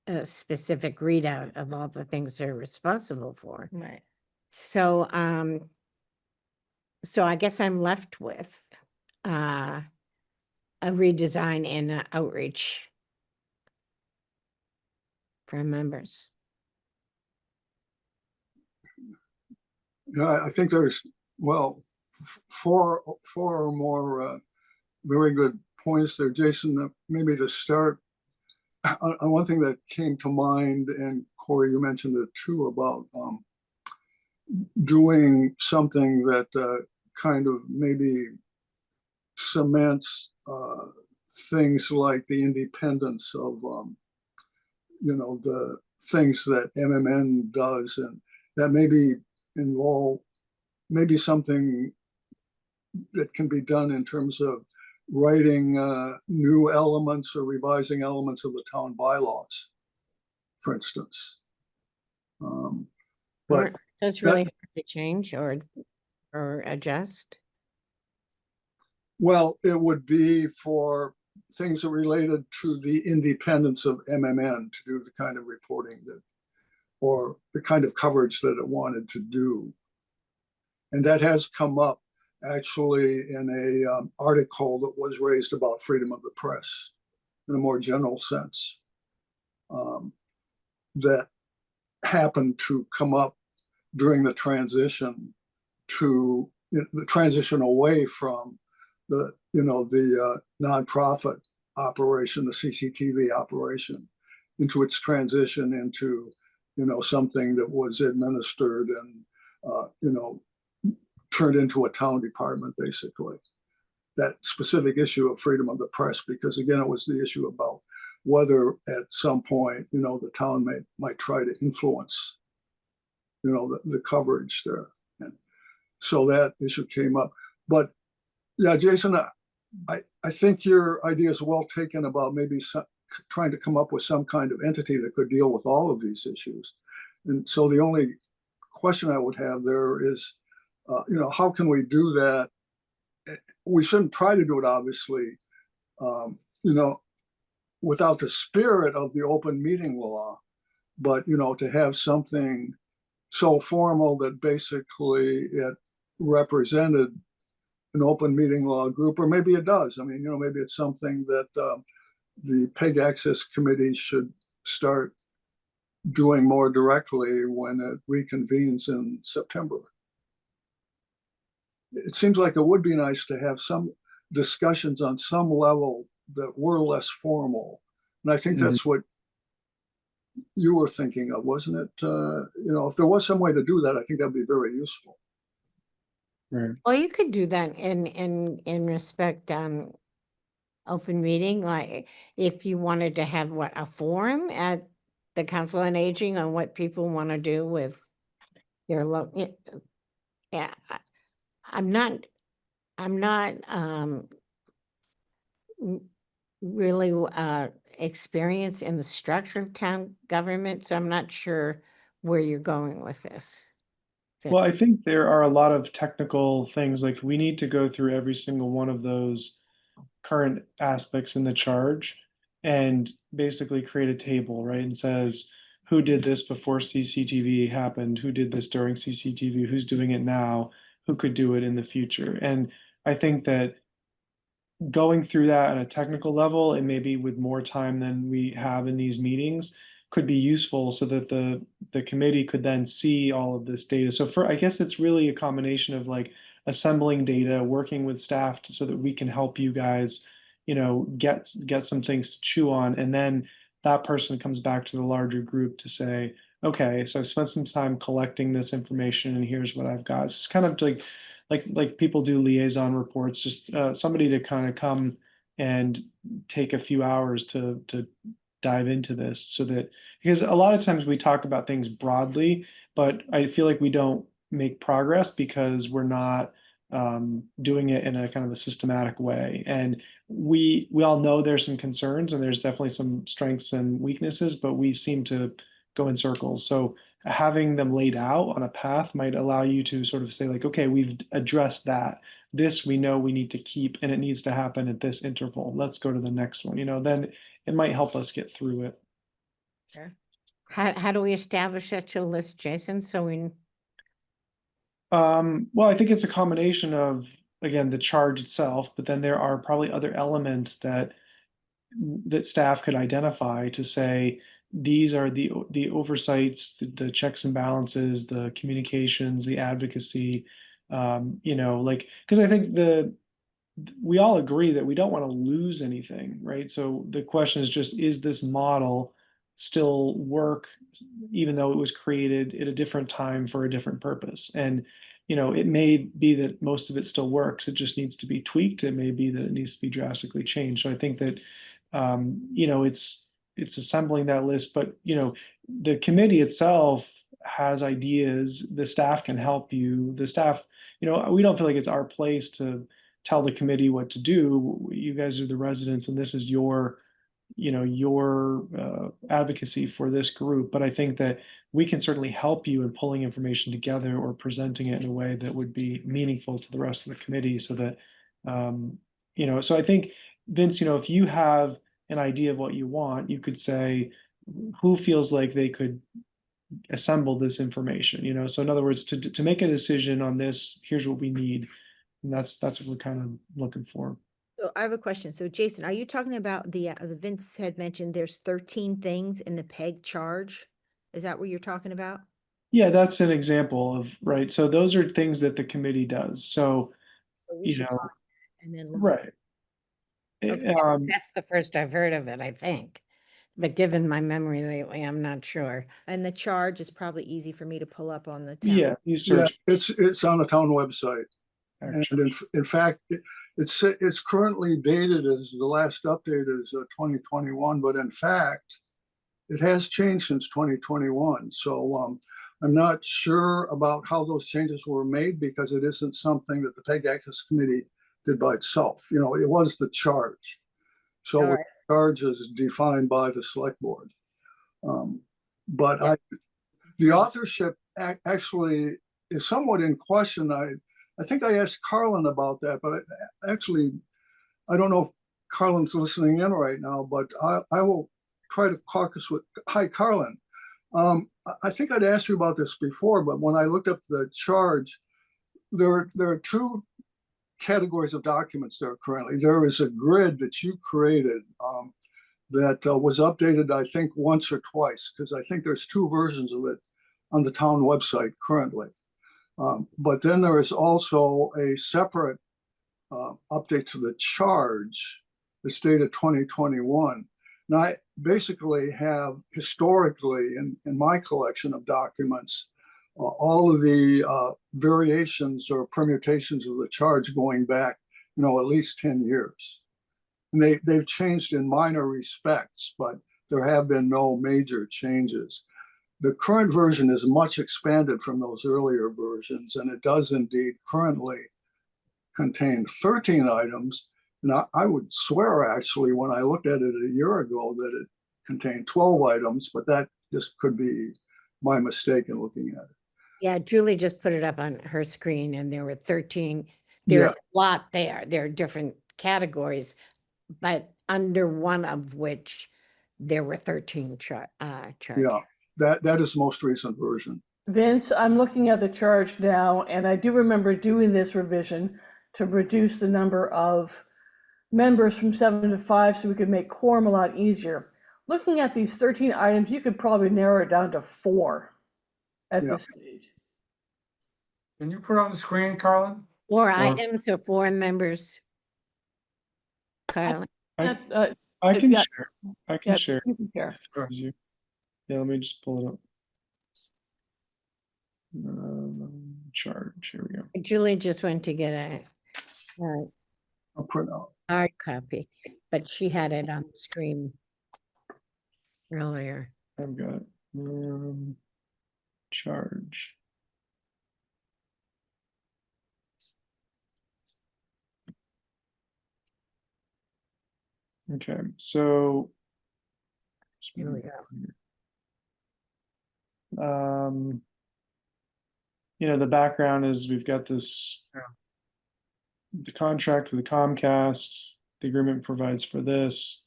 a specific readout of all the things they're responsible for. Right. So, so I guess I'm left with, a redesign and a outreach for members. Yeah, I think there's, well, four or more very good points there, Jason. Maybe to start, on one thing that came to mind, and Corey, you mentioned it too, about doing something that kind of maybe cements things like the independence of the things that MMN does, and that maybe involve maybe something that can be done in terms of writing new elements or revising elements of the town bylaws, for instance. But Aren't those really hard to change or adjust? well, it would be for things that related to the independence of MMN to do the kind of reporting that, or the kind of coverage that it wanted to do. And that has come up actually in a article that was raised about freedom of the press in a more general sense, that happened to come up during the transition to the transition away from the nonprofit operation, the CCTV operation, into its transition into something that was administered and turned into a town department, basically. That specific issue of freedom of the press, because again, it was the issue about whether at some point the town might try to influence the coverage there. And so that issue came up. But yeah, Jason, I think your idea is well taken about maybe trying to come up with some kind of entity that could deal with all of these issues. And so the only question I would have there is, how can we do that? We shouldn't try to do it, obviously, without the spirit of the open meeting law, but, to have something so formal that basically it represented an open meeting law group, or maybe it does. I mean, maybe it's something that the PEG Access Committee should start doing more directly when it reconvenes in September. It seems like it would be nice to have some discussions on some level that were less formal. And I think that's what you were thinking of, wasn't it? If there was some way to do that, I think that'd be very useful. Right. Well, you could do that in respect, open meeting, like if you wanted to have a forum at the Council on Aging on what people want to do with their yeah, I'm not really experienced in the structure of town government, so I'm not sure where you're going with this. Well, I think there are a lot of technical things, like we need to go through every single one of those current aspects in the charge and basically create a table, right? And says, who did this before CCTV happened? Who did this during CCTV? Who's doing it now? Who could do it in the future? And I think that going through that on a technical level and maybe with more time than we have in these meetings could be useful so that the committee could then see all of this data. So I guess it's really a combination of like assembling data, working with staff so that we can help you guys, get some things to chew on. And then that person comes back to the larger group to say, okay, so I spent some time collecting this information and here's what I've got. It's kind of like people do liaison reports, just somebody to kind of come and take a few hours to dive into this, so that, because a lot of times we talk about things broadly, but I feel like we don't make progress because we're not doing it in a kind of a systematic way. And we all know there's some concerns and there's definitely some strengths and weaknesses, but we seem to go in circles. So having them laid out on a path might allow you to sort of say like, okay, we've addressed that. This we know we need to keep, and it needs to happen at this interval. Let's go to the next one. Then it might help us get through it. How do we establish such a list, Jason? So we, Well, I think it's a combination of, again, the charge itself, but then there are probably other elements that staff could identify to say, these are the oversights, the checks and balances, the communications, the advocacy, because I think we all agree that we don't want to lose anything, right? So the question is just, is this model still work, even though it was created at a different time for a different purpose? And, it may be that most of it still works. It just needs to be tweaked. It may be that it needs to be drastically changed. So I think that, it's assembling that list, but, the committee itself has ideas. The staff can help you. The staff, we don't feel like it's our place to tell the committee what to do. You guys are the residents, and this is your advocacy for this group. But I think that we can certainly help you in pulling information together or presenting it in a way that would be meaningful to the rest of the committee, so that so I think, Vince, if you have an idea of what you want, you could say who feels like they could assemble this information. So in other words, to make a decision on this, here's what we need. And that's what we're kind of looking for. So I have a question. So Jason, are you talking about the Vince had mentioned there's 13 things in the PEG charge? Is that what you're talking about? Yeah, that's an example of, right. So those are things that the committee does. So, So we should find that and then look. right. Okay. that's the first I've heard of it, I think. But given my memory lately, I'm not sure. And the charge is probably easy for me to pull up on the town. Yeah, you Yeah, search. it's on the town website. And Actually. in fact, it's currently dated as the last update is 2021, but in fact, it has changed since 2021. So I'm not sure about how those changes were made, because it isn't something that the PEG Access Committee did by itself. It was the charge. So All right. the charge is defined by the select board. But the authorship actually is somewhat in question. I think I asked Carlin about that, but I don't know if Carlin's listening in right now, but I will try to caucus with, hi, Carlin. I think I'd asked you about this before, but when I looked up the charge, there are two categories of documents there currently. There is a grid that you created that was updated, I think, once or twice, because I think there's two versions of it on the town website currently. But then there is also a separate update to the charge, the state of 2021. Now, I basically have historically in my collection of documents, all of the variations or permutations of the charge going back, at least 10 years. And they've changed in minor respects, but there have been no major changes. The current version is much expanded from those earlier versions, and it does indeed currently contain 13 items. And I would swear, actually, when I looked at it a year ago, that it contained 12 items, but that just could be my mistake in looking at it. Yeah, Julie just put it up on her screen and there were 13. There's a lot there. There are different categories, but under one of which there were 13 charges. Yeah, that is the most recent version. Vince, I'm looking at the charge now, and I do remember doing this revision to reduce the number of members from 7 to 5 so we could make quorum a lot easier. Looking at these 13 items, you could probably narrow it down to 4 at this stage. Can you put on the screen, Carlin? 4 items or 4 members? Carlin? I Yeah, can yeah. share. I can share. You can share. Yeah, let me just pull it up. Charge. Here we go. Julie just went to get a I'll print out. hard copy, but she had it on the screen earlier. I've got charge. Okay, so Here we go. Um, the background is we've got this, the contract with Comcast, the agreement provides for this.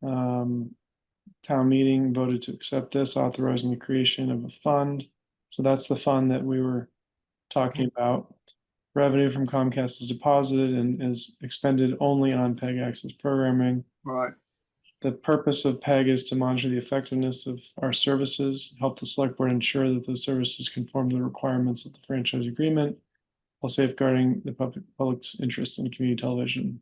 Town meeting voted to accept this, authorizing the creation of a fund. So that's the fund that we were talking about. Revenue from Comcast is deposited and is expended only on PEG access programming. Right, The purpose of PEG is to monitor the effectiveness of our services, help the select board ensure that those services conform to the requirements of the franchise agreement, while safeguarding the public's interest in community television.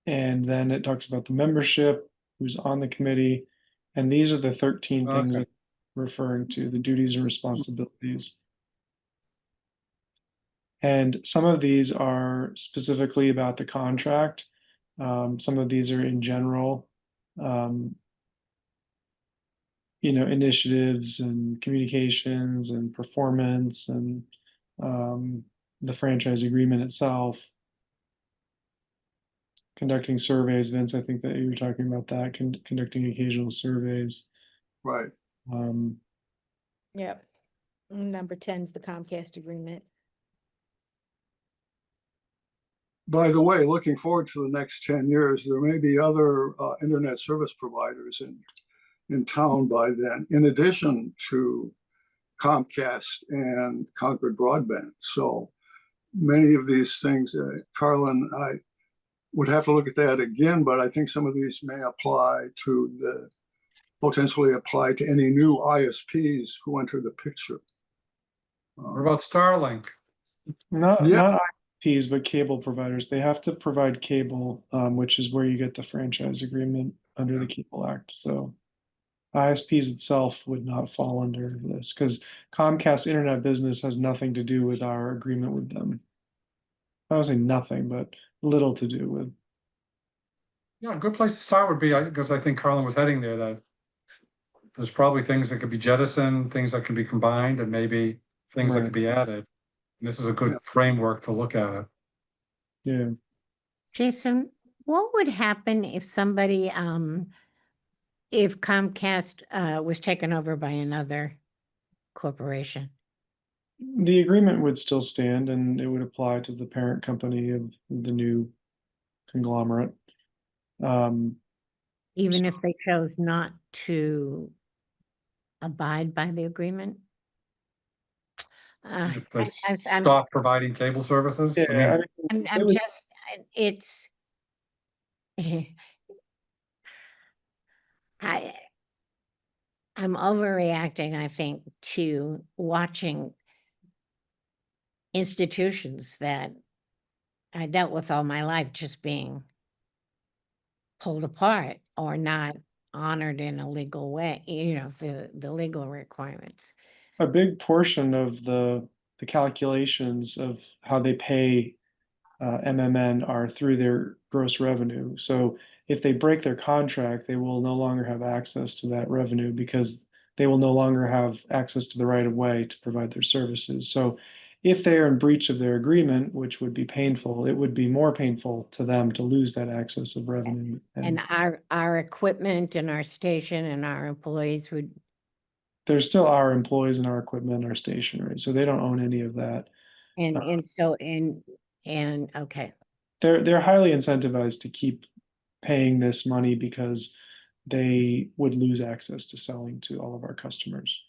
And then it talks about the membership, who's on the committee, and these are the 13 things Okay. that referring to the duties and responsibilities. And some of these are specifically about the contract. Some of these are in general, initiatives and communications and performance and the franchise agreement itself. Conducting surveys, Vince, I think that you were talking about that, conducting occasional surveys. right. Yep. Number 10 is the Comcast agreement. By the way, looking forward to the next 10 years, there may be other internet service providers in town by then, in addition to Comcast and Concord Broadband. So many of these things, Carlin, I would have to look at that again, but I think some of these may potentially apply to any new ISPs who enter the picture. What about Starlink? Not Yeah. not ISPs, but cable providers. They have to provide cable, which is where you get the franchise agreement under the Cable Act. So ISPs itself would not fall under this because Comcast Internet Business has nothing to do with our agreement with them. I would say nothing, but little to do with. Yeah, a good place to start would be, because I think Carlin was heading there, that there's probably things that could be jettisoned, things that can be combined, and maybe things that Right. could be added. And this is a good Yeah. framework to look at it. Yeah. Jason, what would happen if somebody, if Comcast was taken over by another corporation? The agreement would still stand and it would apply to the parent company of the new conglomerate. Even if they chose not to abide by the agreement? If they I'm stop providing cable services, I Yeah, mean, I'm just, it's. I'm overreacting, I think, to watching institutions that I dealt with all my life just being pulled apart or not honored in a legal way, the legal requirements. a big portion of the calculations of how they pay MMN are through their gross revenue. So if they break their contract, they will no longer have access to that revenue because they will no longer have access to the right of way to provide their services. So if they are in breach of their agreement, which would be painful, it would be more painful to them to lose that access of revenue. And our equipment and our station and our employees would, There's still our employees and our equipment and our stationery, so they don't own any of that. and so, and okay. They're highly incentivized to keep paying this money because they would lose access to selling to all of our customers.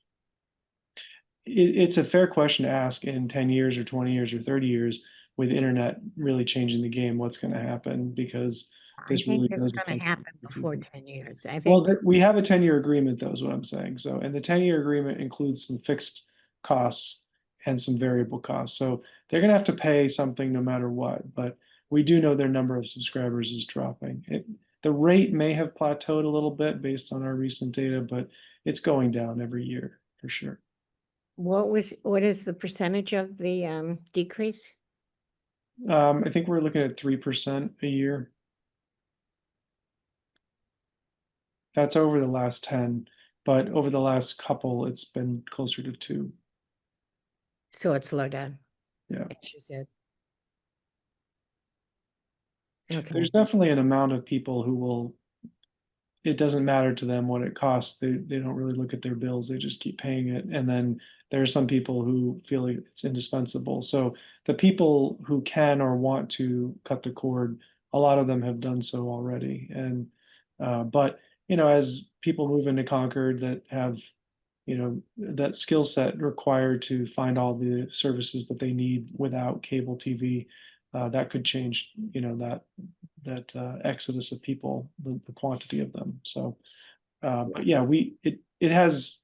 It's a fair question to ask in 10 years or 20 years or 30 years with internet really changing the game, what's going to happen, because I this think really it's does gonna affect happen before everything. 10 years. I Well, think, we have a 10-year agreement though, is what I'm saying. So, and the 10-year agreement includes some fixed costs and some variable costs. So they're gonna have to pay something no matter what, but we do know their number of subscribers is dropping. The rate may have plateaued a little bit based on our recent data, but it's going down every year for sure. what is the percentage of the decrease? I think we're looking at 3% a year. That's over the last 10, but over the last couple, it's been closer to 2. So it's low down. Yeah. As you said. Okay. There's definitely an amount of people who will it doesn't matter to them what it costs. They don't really look at their bills. They just keep paying it. And then there are some people who feel like it's indispensable. So the people who can or want to cut the cord, a lot of them have done so already. And but as people move into Concord that have that skill set required to find all the services that they need without cable TV, that could change that exodus of people, the quantity of them. So, but yeah, it has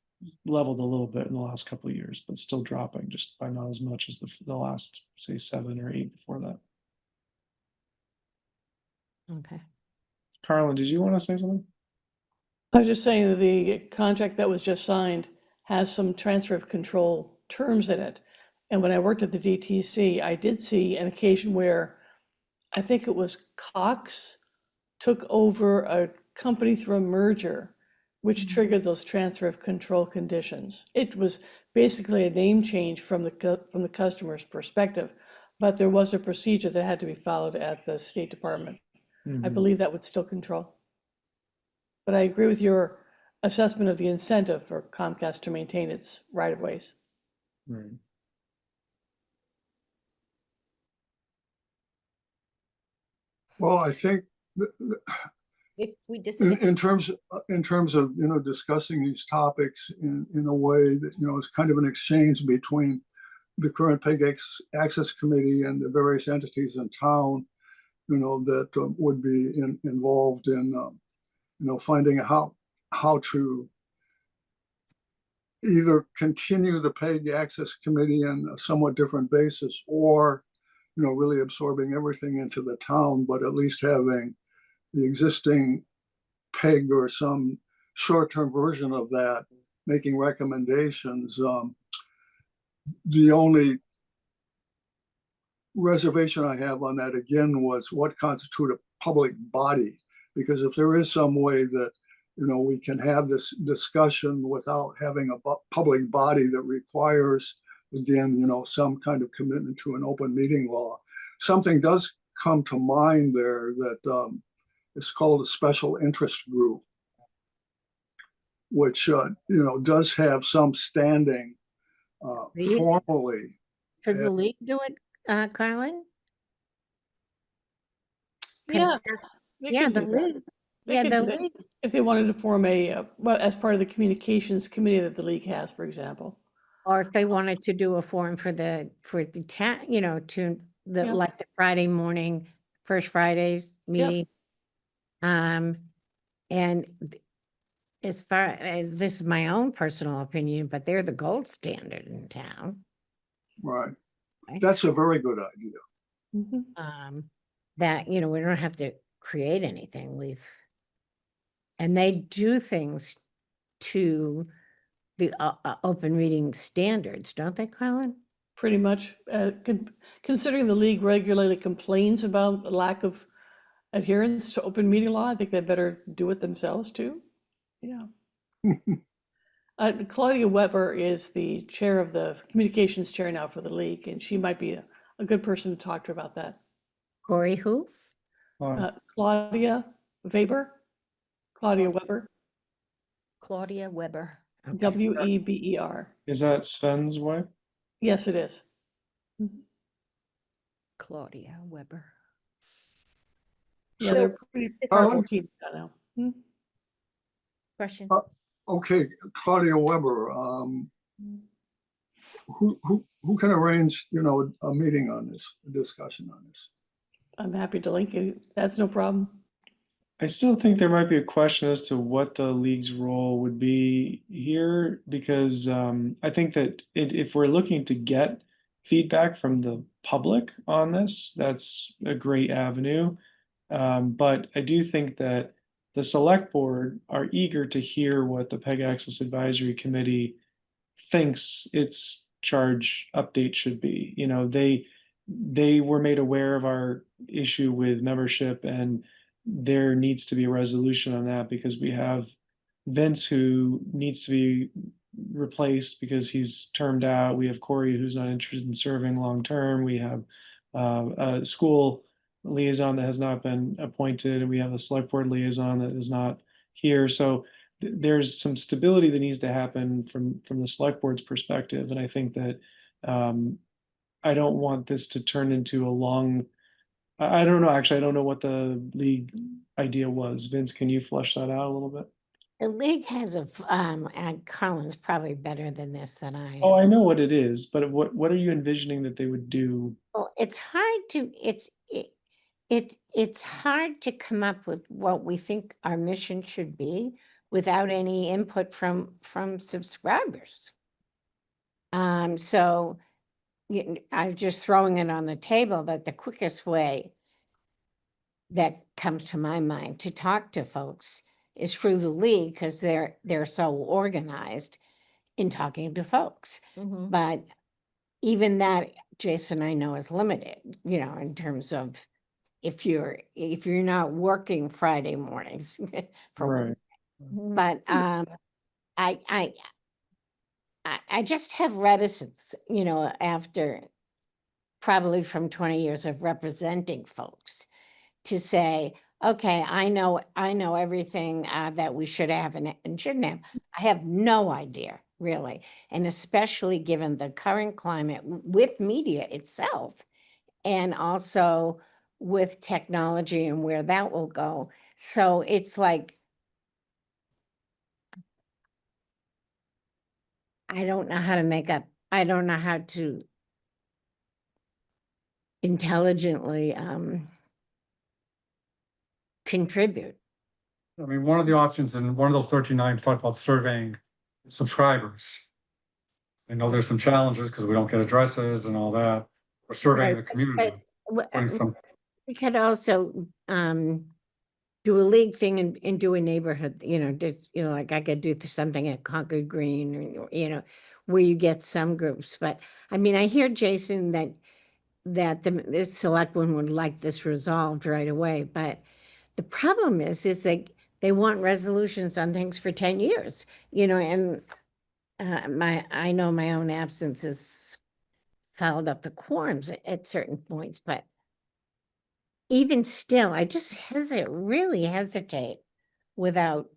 leveled a little bit in the last couple of years, but still dropping just by not as much as the last, say, 7 or 8 before that. Okay. Carlin, did you want to say something? I was just saying that the contract that was just signed has some transfer of control terms in it. And when I worked at the DTC, I did see an occasion where I think it was Cox took over a company through a merger, which triggered those transfer of control conditions. It was basically a name change from the customer's perspective, but there was a procedure that had to be followed at the State Department. I believe that would still control. But I agree with your assessment of the incentive for Comcast to maintain its right-of-ways. Right. Well, I think If we in, decide, in terms of discussing these topics in a way that is kind of an exchange between the current PEG Access Committee and the various entities in town, that would be involved in finding how to either continue the PEG Access Committee on a somewhat different basis, or really absorbing everything into the town, but at least having the existing PEG or some short-term version of that making recommendations. The only reservation I have on that, again, was what constitute a public body, because if there is some way that we can have this discussion without having a public body that requires, again, some kind of commitment to an open meeting law, something does come to mind there that it's called a special interest group, which does have some standing formally. Could the league do it, Carlin? Yeah, they Yeah, could the do that. league. They Yeah, could the do that league. if they wanted to form well, as part of the communications committee that the league has, for example. Or if they wanted to do a forum for the town, to the Yeah. like the Friday morning, first Fridays meetings. And as far as this is my own personal opinion, but they're the gold standard in town. Right. Right. That's a very good idea. Mhm. That, we don't have to create anything. And they do things to the open meeting standards, don't they, Carlin? Pretty much, considering the league regularly complains about the lack of adherence to open meeting law, I think they better do it themselves too. Yeah. Claudia Weber is the chair of the communications chair now for the league, and she might be a good person to talk to about that. Corey who? Claudia Weber. Claudia Weber. Claudia Weber. Okay. Weber. Is that Sven's wife? Yes, it is. Claudia Weber. Yeah, So, they're pretty powerful team now. Question. Okay, Claudia Weber, who can arrange, a meeting on this, a discussion on this? I'm happy to link you. That's no problem. I still think there might be a question as to what the league's role would be here, because I think that if we're looking to get feedback from the public on this, that's a great avenue. But I do think that the select board are eager to hear what the PEG Access Advisory Committee thinks its charge update should be. They were made aware of our issue with membership, and there needs to be a resolution on that, because we have Vince who needs to be replaced because he's termed out. We have Corey who's not interested in serving long term. We have a school liaison that has not been appointed, and we have a select board liaison that is not here. So there's some stability that needs to happen from the select board's perspective. And I think that I don't want this to turn into a long, I don't know, actually, I don't know what the league idea was. Vince, can you flesh that out a little bit? The league has and Carlin's probably better than this than I Oh, am. I know what it is, but what are you envisioning that they would do? Well, it's hard to, it's hard to come up with what we think our mission should be without any input from subscribers. So I'm just throwing it on the table that the quickest way that comes to my mind to talk to folks is through the league, because they're so organized in talking to folks. Mhm. But even that, Jason, I know is limited, in terms of if you're not working Friday mornings for Right. one. But I just have reticence, after probably from 20 years of representing folks, to say, okay, I know everything that we should have and shouldn't have. I have no idea, really. And especially given the current climate with media itself, and also with technology and where that will go. So it's like, I don't know how to intelligently contribute. I mean, one of the options in one of those 39 talked about surveying subscribers. I know there's some challenges because we don't get addresses and all that. We're surveying the Right, community, putting some, We could also do a league thing and do a neighborhood, like I could do something at Concord Green, or, where you get some groups. But I mean, I hear, Jason, that this select one would like this resolved right away. But the problem is they want resolutions on things for 10 years, and I know my own absence has fouled up the quorums at certain points, but even still, I just really hesitate without.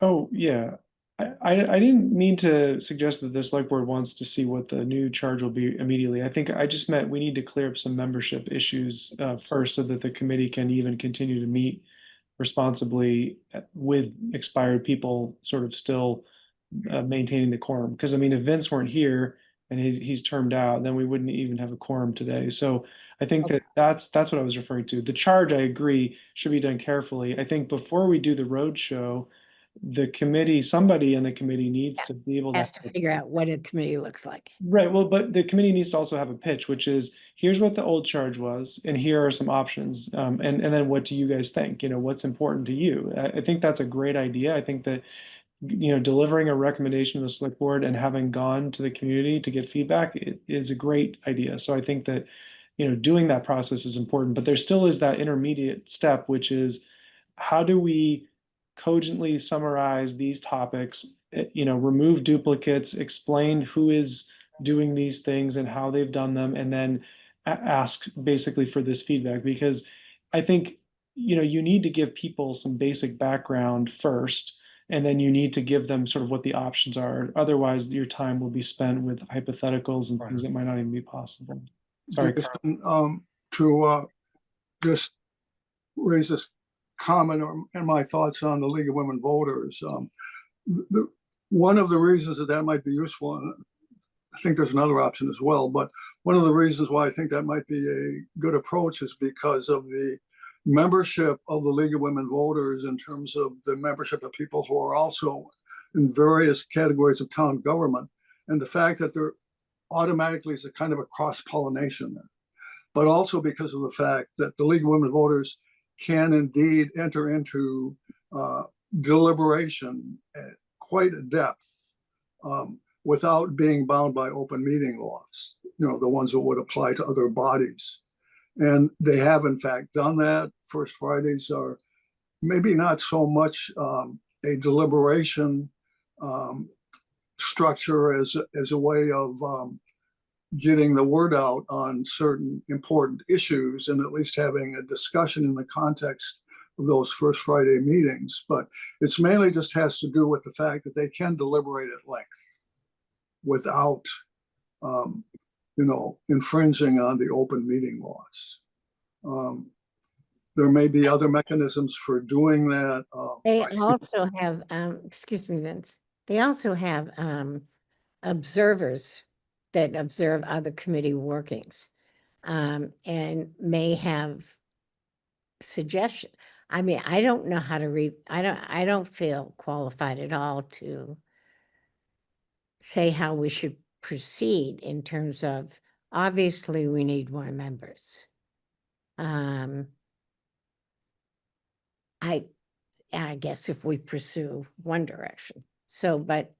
Oh, yeah. I didn't mean to suggest that the select board wants to see what the new charge will be immediately. I think I just meant we need to clear up some membership issues first, so that the committee can even continue to meet responsibly with expired people sort of still maintaining the quorum. Because I mean, if Vince weren't here and he's termed out, then we wouldn't even have a quorum today. So I think that's what I was referring to. The charge, I agree, should be done carefully. I think before we do the road show, the committee, somebody in the committee needs to be able to Has to figure out what a committee looks like. Right. Well, but the committee needs to also have a pitch, which is, here's what the old charge was, and here are some options. And then what do you guys think? What's important to you? I think that's a great idea. I think that, delivering a recommendation to the select board and having gone to the community to get feedback is a great idea. So I think that, doing that process is important, but there still is that intermediate step, which is, how do we cogently summarize these topics, remove duplicates, explain who is doing these things and how they've done them, and then ask basically for this feedback. Because I think, you need to give people some basic background first, and then you need to give them sort of what the options are. Otherwise, your time will be spent with hypotheticals and things that might not even be possible. Sorry, Carl. Jason, to just raise this comment and my thoughts on the League of Women Voters. One of the reasons that might be useful, and I think there's another option as well, but one of the reasons why I think that might be a good approach is because of the membership of the League of Women Voters, in terms of the membership of people who are also in various categories of town government, and the fact that there automatically is a kind of a cross-pollination there. But also because of the fact that the League of Women Voters can indeed enter into deliberation at quite a depth without being bound by open meeting laws, the ones that would apply to other bodies. And they have in fact done that. First Fridays are maybe not so much a deliberation structure as a way of getting the word out on certain important issues, and at least having a discussion in the context of those first Friday meetings, but it's mainly just has to do with the fact that they can deliberate at length without, infringing on the open meeting laws. There may be other mechanisms for doing that. They I think- also have, excuse me, Vince, they also have observers that observe other committee workings, and may have suggestion. I mean, I don't know how to I don't feel qualified at all to say how we should proceed in terms of, obviously, we need more members. I guess if we pursue one direction. So, but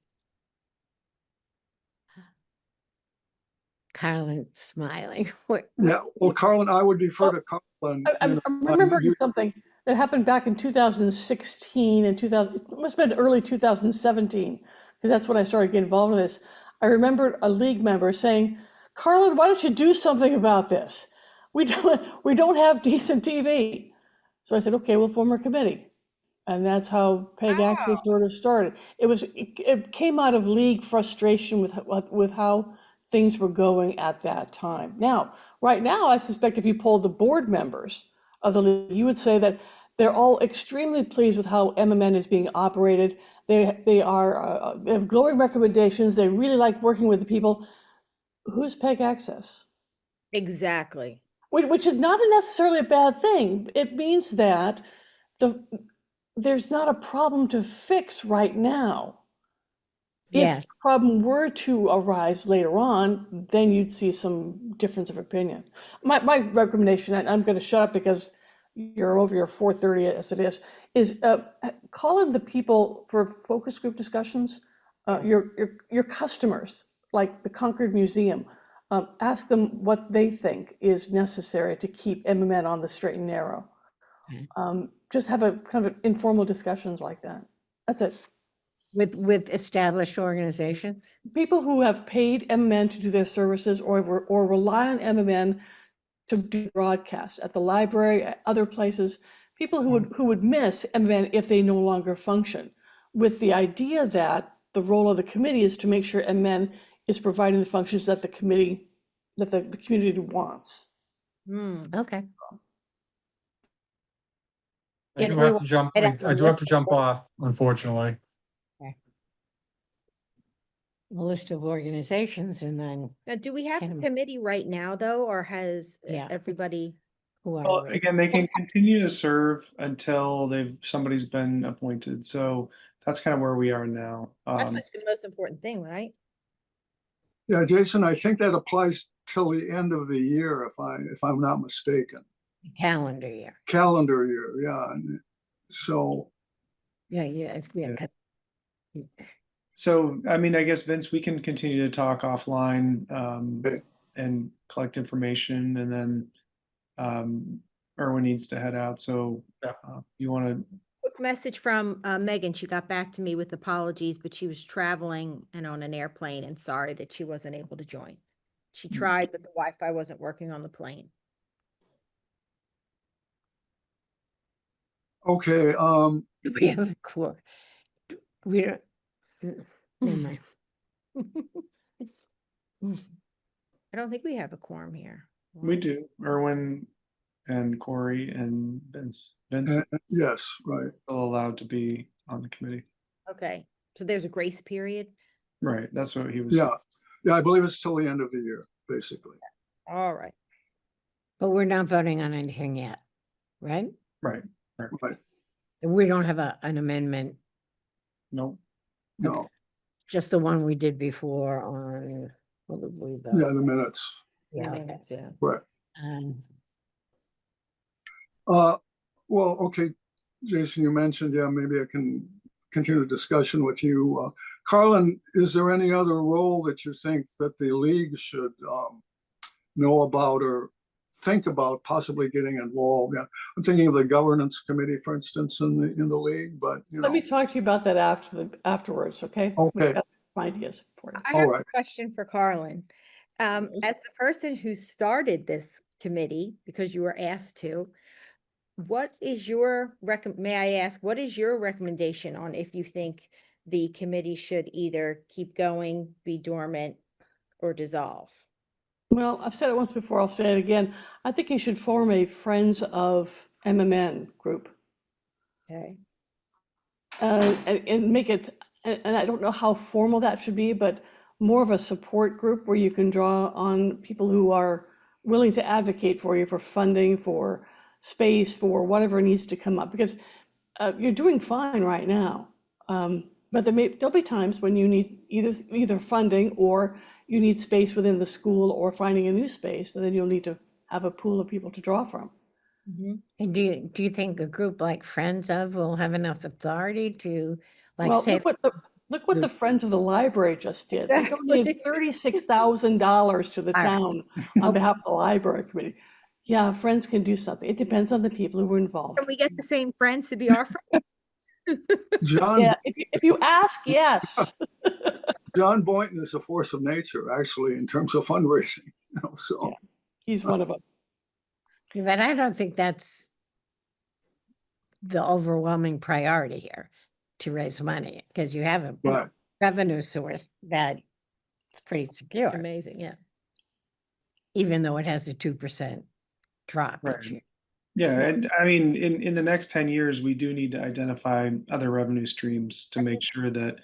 Carolyn's smiling. What? Yeah, well, Carlin, I would defer to Carlin. I'm remembering something that happened back in 2016 and 2000, it must have been early 2017, because that's when I started getting involved in this. I remembered a league member saying, Carlin, why don't you do something about this? We don't have decent TV. So I said, okay, we'll form a committee. And that's how PEG Access sort of started. It came out of league frustration with how things were going at that time. Now, right now, I suspect if you polled the board members of the league, you would say that they're all extremely pleased with how MMN is being operated. They have glowing recommendations. They really like working with the people. Who's PEG Access? Exactly. Which is not necessarily a bad thing. It means that there's not a problem to fix right now. Yes. If the problem were to arise later on, then you'd see some difference of opinion. My recommendation, and I'm going to shut up because you're over your 4:30 as it is call in the people for focus group discussions, your customers, like the Concord Museum. Ask them what they think is necessary to keep MMN on the straight and narrow. Just have a kind of informal discussions like that. That's it. With established organizations? People who have paid MMN to do their services or rely on MMN to do broadcasts at the library, at other places, people who would miss MMN if they no longer function, with the idea that the role of the committee is to make sure MMN is providing the functions that the community wants. Okay. I If do we have want to jump, it I on the I do have list to of jump org- off, unfortunately. A list of organizations and then Now, do we have a Can- committee right now, though, or has Yeah. everybody? who are Well, we? again, they can continue to serve until somebody's been appointed. So that's kind of where we are now. That's like the most important thing, right? Yeah, Jason, I think that applies till the end of the year, if I'm not mistaken. Calendar year. Calendar year, yeah. And so, Yeah, yeah. Yeah. 'Cause- So, I mean, I guess, Vince, we can continue to talk offline Okay. and collect information, and then Erwin needs to head out. So you want to, Quick message from Megan. She got back to me with apologies, but she was traveling and on an airplane and sorry that she wasn't able to join. She tried, but the Wi-Fi wasn't working on the plane. okay, Do we have a core? We don't. Never mind. I don't think we have a quorum here. we do, Erwin and Corey and Vince. Vince is yes, right. still allowed to be on the committee. Okay, so there's a grace period. Right, that's what he was. Yeah, yeah, I believe it's till the end of the year, basically. All right. But we're not voting on anything yet, right? Right, Right, We don't have an amendment, no, no, just the one we did before on, what did we vote? yeah, the minutes, Yeah, okay. Minutes, yeah. right. Um, Well, okay, Jason, you mentioned, yeah, maybe I can continue the discussion with you. Carlin, is there any other role that you think that the league should know about or think about possibly getting involved? Yeah, I'm thinking of the governance committee, for instance, in the league, but Let me talk to you about that afterwards, okay? Okay. We've got some ideas for you. I All have a right. question for Carlin. As the person who started this committee, because you were asked to, what is your may I ask, what is your recommendation on if you think the committee should either keep going, be dormant, or dissolve? Well, I've said it once before, I'll say it again. I think you should form a Friends of MMN group. Okay. And make it, and I don't know how formal that should be, but more of a support group where you can draw on people who are willing to advocate for you for funding, for space, for whatever needs to come up, because you're doing fine right now. But there'll be times when you need either funding or you need space within the school or finding a new space, and then you'll need to have a pool of people to draw from. And do you think a group like Friends of will have enough authority to, like, Well, say, look what the Friends of the Library just did. They donated Exactly. $36,000 to the All right. town on behalf of the library committee. Yeah, Friends can do something. It depends on the people who are involved. Can we get the same friends to be our friends? John, Yeah, if you ask, yes. John Boynton is a force of nature, actually, in terms of fundraising, so. Yeah. He's one of them. but I don't think that's the overwhelming priority here, to raise money, because you have a Right. revenue source that it's pretty secure, Amazing, yeah. even though it has a 2% drop Right. each year. Yeah, and I mean, in the next 10 years, we do need to identify other revenue streams to make sure that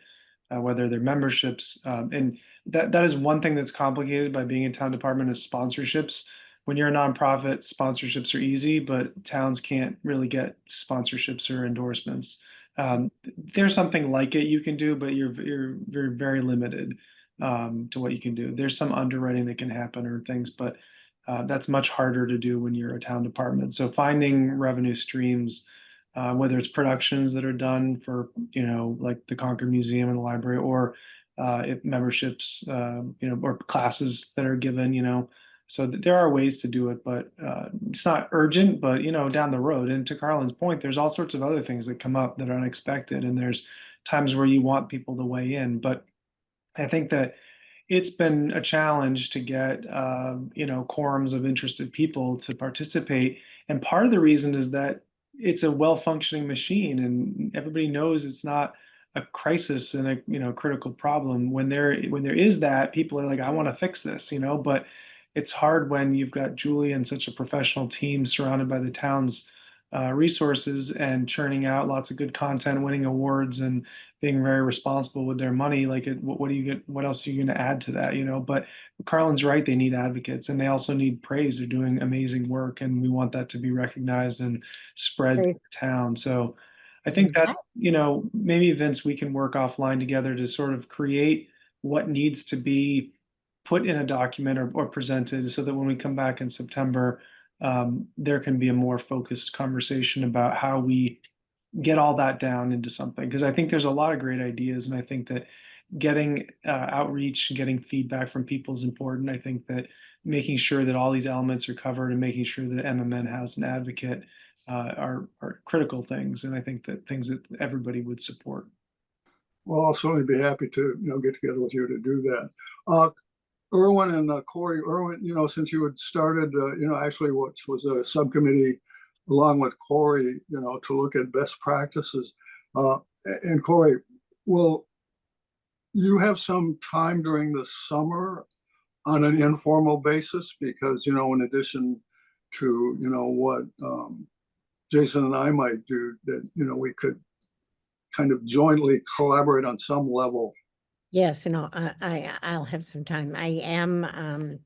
whether they're memberships, and that is one thing that's complicated by being a town department is sponsorships. When you're a nonprofit, sponsorships are easy, but towns can't really get sponsorships or endorsements. There's something like it you can do, but you're very, very limited to what you can do. There's some underwriting that can happen or things, but that's much harder to do when you're a town department. So finding revenue streams, whether it's productions that are done for, like the Concord Museum and the library, or memberships, or classes that are given. So there are ways to do it, but it's not urgent, but, down the road. And to Carlin's point, there's all sorts of other things that come up that are unexpected. And there's times where you want people to weigh in. But I think that it's been a challenge to get quorums of interested people to participate, and part of the reason is that it's a well-functioning machine, and everybody knows it's not a crisis and a critical problem. When there is that, people are like, I want to fix this, but it's hard when you've got Julie and such a professional team surrounded by the town's resources and churning out lots of good content, winning awards, and being very responsible with their money. Like, what do you get? What else are you going to add to that? But Carlin's right. They need advocates, and they also need praise. They're doing amazing work, and we want that to be recognized and spread to the town. So, I think that's maybe, Vince, we can work offline together to sort of create what needs to be put in a document or presented, so that when we come back in September, there can be a more focused conversation about how we get all that down into something. Because I think there's a lot of great ideas, and I think that getting outreach and getting feedback from people is important. I think that making sure that all these elements are covered and making sure that MMN has an advocate are critical things, and I think that things that everybody would support. Well, I'll certainly be happy to, get together with you to do that. Erwin and Corey, Erwin, since you had started, actually, which was a subcommittee along with Corey, to look at best practices. And Corey, will you have some time during the summer on an informal basis? Because, in addition to, what Jason and I might do, that, we could kind of jointly collaborate on some level. Yes, I'll have some time. I am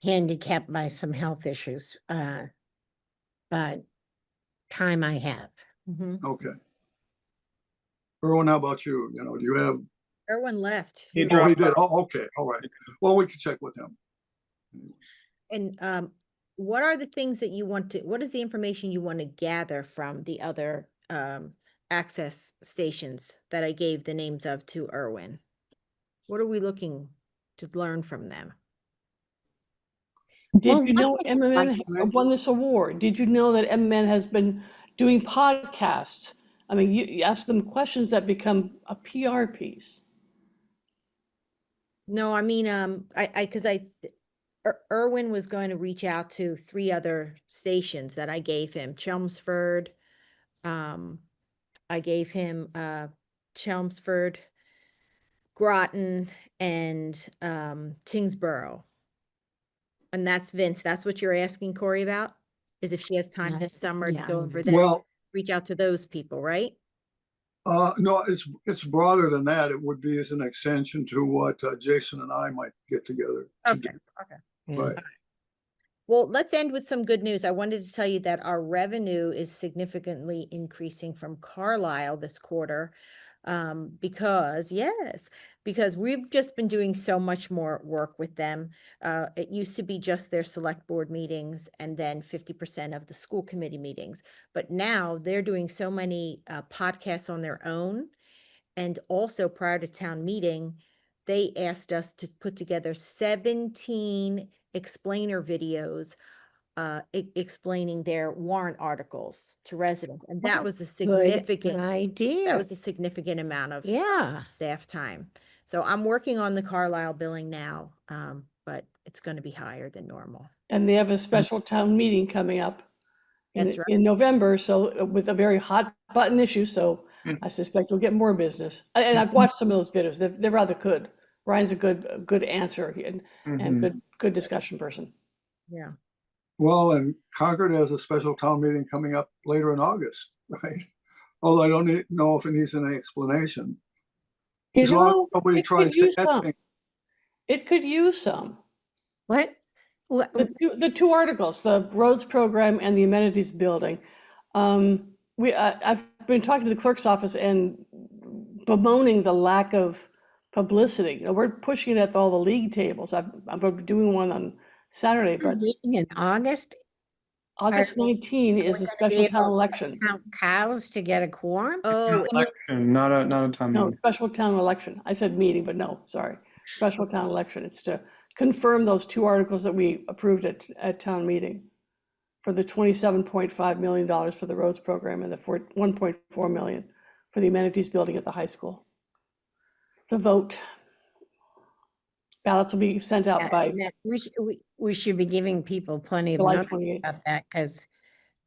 handicapped by some health issues, but time I have. Okay. Erwin, how about you? Do you have? Erwin left. He Oh, he dropped did. out. Oh, okay. All right. Well, we can check with him. And what are the things that you want to, what is the information you want to gather from the other access stations that I gave the names of to Erwin? What are we looking to learn from them? Did you know one thing I'd like MMN won this award? Did you know that MMN has been doing podcasts? I mean, you ask them questions that become a PR piece. No, I mean, because Irwin was going to reach out to 3 other stations that I gave him, Chelmsford. I gave him, Chelmsford, Groton, and, Tingsboro. And that's Vince. That's what you're asking Corey about? Is if she has time this summer to Yeah, go I over would- there, Well, reach out to those people, right? no, it's broader than that. It would be as an extension to what Jason and I might get together to do. Okay. Yeah. Right. Well, let's end with some good news. I wanted to tell you that our revenue is significantly increasing from Carlisle this quarter. Because we've just been doing so much more work with them. It used to be just their select board meetings and then 50% of the school committee meetings. But now they're doing so many podcasts on their own. And also prior to town meeting, they asked us to put together 17 explainer videos explaining their warrant articles to residents. And that was a Good significant, that idea. was a significant amount of Yeah. staff time. So I'm working on the Carlisle billing now, but it's going to be higher than normal. And they have a special town meeting coming up That's right. in November, so with a very hot button issue, so I suspect we'll get more business. And I've watched some of those videos. They're rather good. Ryan's a good answer and good discussion person. Yeah. Well, and Concord has a special town meeting coming up later in August, right? Although I don't know if it needs any explanation. You As long as know, nobody it tries could to use add some. things. It could use some. What? The two articles, the roads program and the amenities building. I've been talking to the clerk's office and bemoaning the lack of publicity. You know, we're pushing it at all the league tables. I'm doing one on Saturday, but Meeting in August? August 19 Are we is a gonna be special town able to election. Count cows to get a quorum? Oh, Election, not a town No, meeting. special town election. I said meeting, but no, sorry. Special town election. It's to confirm those 2 articles that we approved at town meeting for the $27.5 million for the roads program and the 1.4 million for the amenities building at the high school. The vote. Ballots will be sent out by We should be giving people plenty of July notice 28th. about that because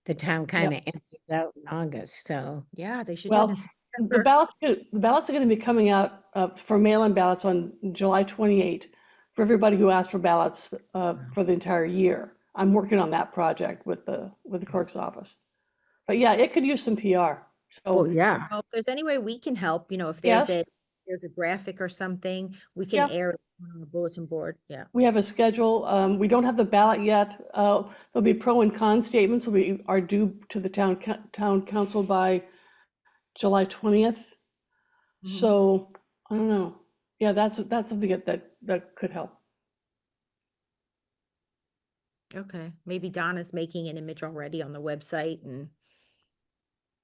the town kind of empties out in August, so. yeah, they should do it Well, in the September. ballots are going to be coming out for mail-in ballots on July 28 for everybody who asked for ballots for the entire year. I'm working on that project with the clerk's office. But yeah, it could use some PR. Oh, So yeah. Well, if there's any way we can help, if Yes. there's a graphic or something, we can Yeah. air it on the bulletin board. Yeah. we have a schedule. We don't have the ballot yet. There'll be pro and con statements are due to the town council by July 20th. Mhm. So I don't know. Yeah, that's something that could help. Okay. Maybe Donna's making an image already on the website and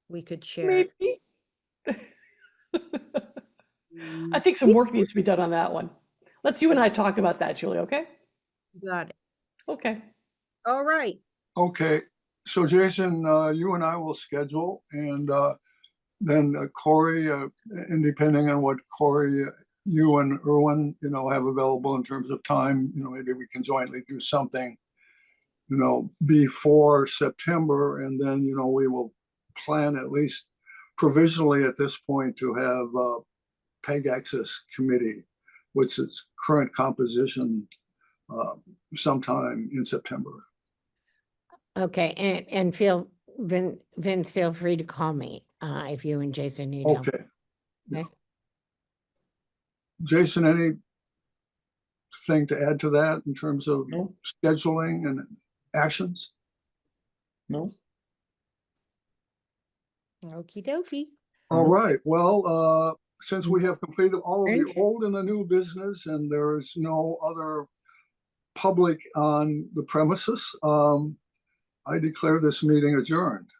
we could share it. Maybe. I think some work needs to be done on that one. Let's you and I talk about that, Julie, okay? You got it. Okay. All right. Okay, so Jason, you and I will schedule and then Corey, and depending on what Corey, you and Erwin, have available in terms of time, maybe we can jointly do something, before September, and then, we will plan at least provisionally at this point to have PEG Access Committee, which its current composition sometime in September. Okay, and Vince, feel free to call me if you and Jason need help. Okay. Okay. Jason, anything to add to that in terms of No. scheduling and actions? No? Okie dokie. All right, well, since we have completed all of the Great. old and the new business and there is no other public on the premises, I declare this meeting adjourned.